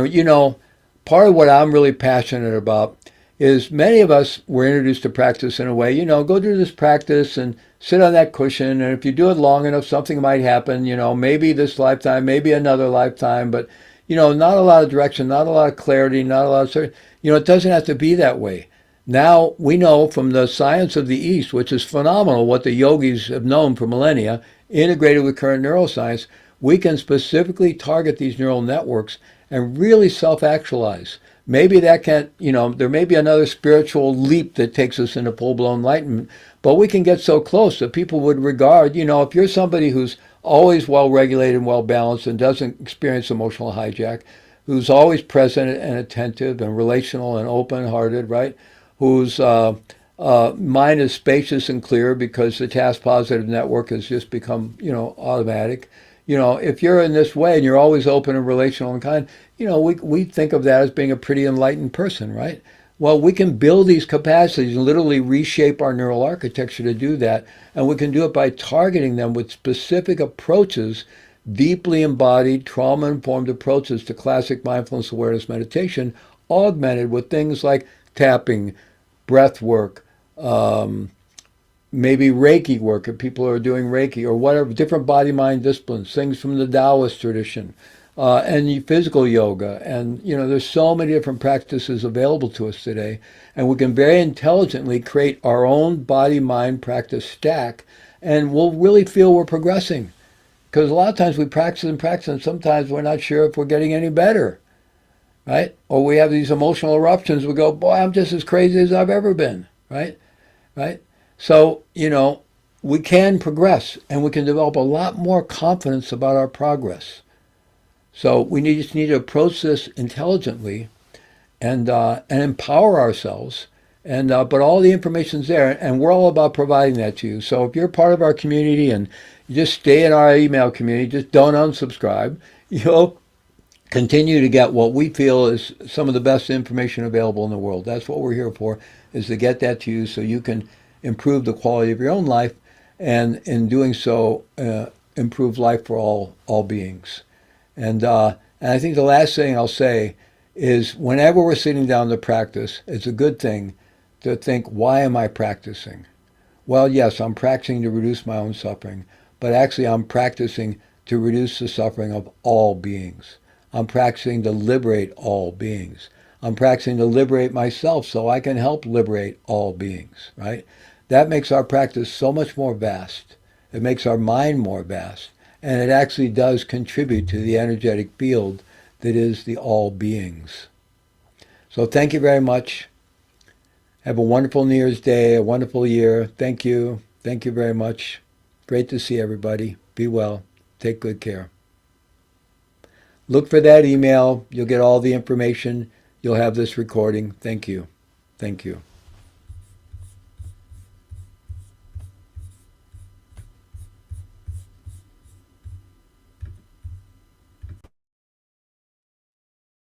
part of what I'm really passionate about is many of us were introduced to practice in a way, go do this practice and sit on that cushion. And if you do it long enough, something might happen, maybe this lifetime, maybe another lifetime, but, not a lot of direction, not a lot of clarity, not a lot of certainty. It doesn't have to be that way. Now we know from the science of the East, which is phenomenal, what the yogis have known for millennia, integrated with current neuroscience, we can specifically target these neural networks and really self-actualize. Maybe that can't, there may be another spiritual leap that takes us into full-blown enlightenment, but we can get so close that people would regard, if you're somebody who's always well-regulated and well-balanced and doesn't experience emotional hijack, who's always present and attentive and relational and open-hearted, right? Whose mind is spacious and clear because the task-positive network has just become, automatic. If you're in this way and you're always open and relational and kind, we think of that as being a pretty enlightened person, right? Well, we can build these capacities and literally reshape our neural architecture to do that. And we can do it by targeting them with specific approaches, deeply embodied, trauma-informed approaches to classic mindfulness awareness meditation, augmented with things like tapping, breath work, maybe Reiki work if people are doing Reiki or whatever, different body-mind disciplines, things from the Taoist tradition, and physical yoga. And, there's so many different practices available to us today. And we can very intelligently create our own body-mind practice stack, and we'll really feel we're progressing. Because a lot of times we practice and sometimes we're not sure if we're getting any better, right? Or we have these emotional eruptions. We go, boy, I'm just as crazy as I've ever been, right? Right? So, we can progress and we can develop a lot more confidence about our progress. So we just need to approach this intelligently and empower ourselves. And but all the information's there, and we're all about providing that to you. So if you're part of our community and you just stay in our email community, just don't unsubscribe, you'll continue to get what we feel is some of the best information available in the world. That's what we're here for, is to get that to you so you can improve the quality of your own life, and in doing so, improve life for all beings. And I think the last thing I'll say is whenever we're sitting down to practice, it's a good thing to think, why am I practicing? Well, yes, I'm practicing to reduce my own suffering, but actually I'm practicing to reduce the suffering of all beings. I'm practicing to liberate all beings. I'm practicing to liberate myself so I can help liberate all beings, right? That makes our practice so much more vast. It makes our mind more vast. And it actually does contribute to the energetic field that is the all beings. So thank you very much. Have a wonderful New Year's Day, a wonderful year. Thank you. Thank you very much. Great to see everybody. Be well. Take good care. Look for that email. You'll get all the information. You'll have this recording. Thank you. Thank you.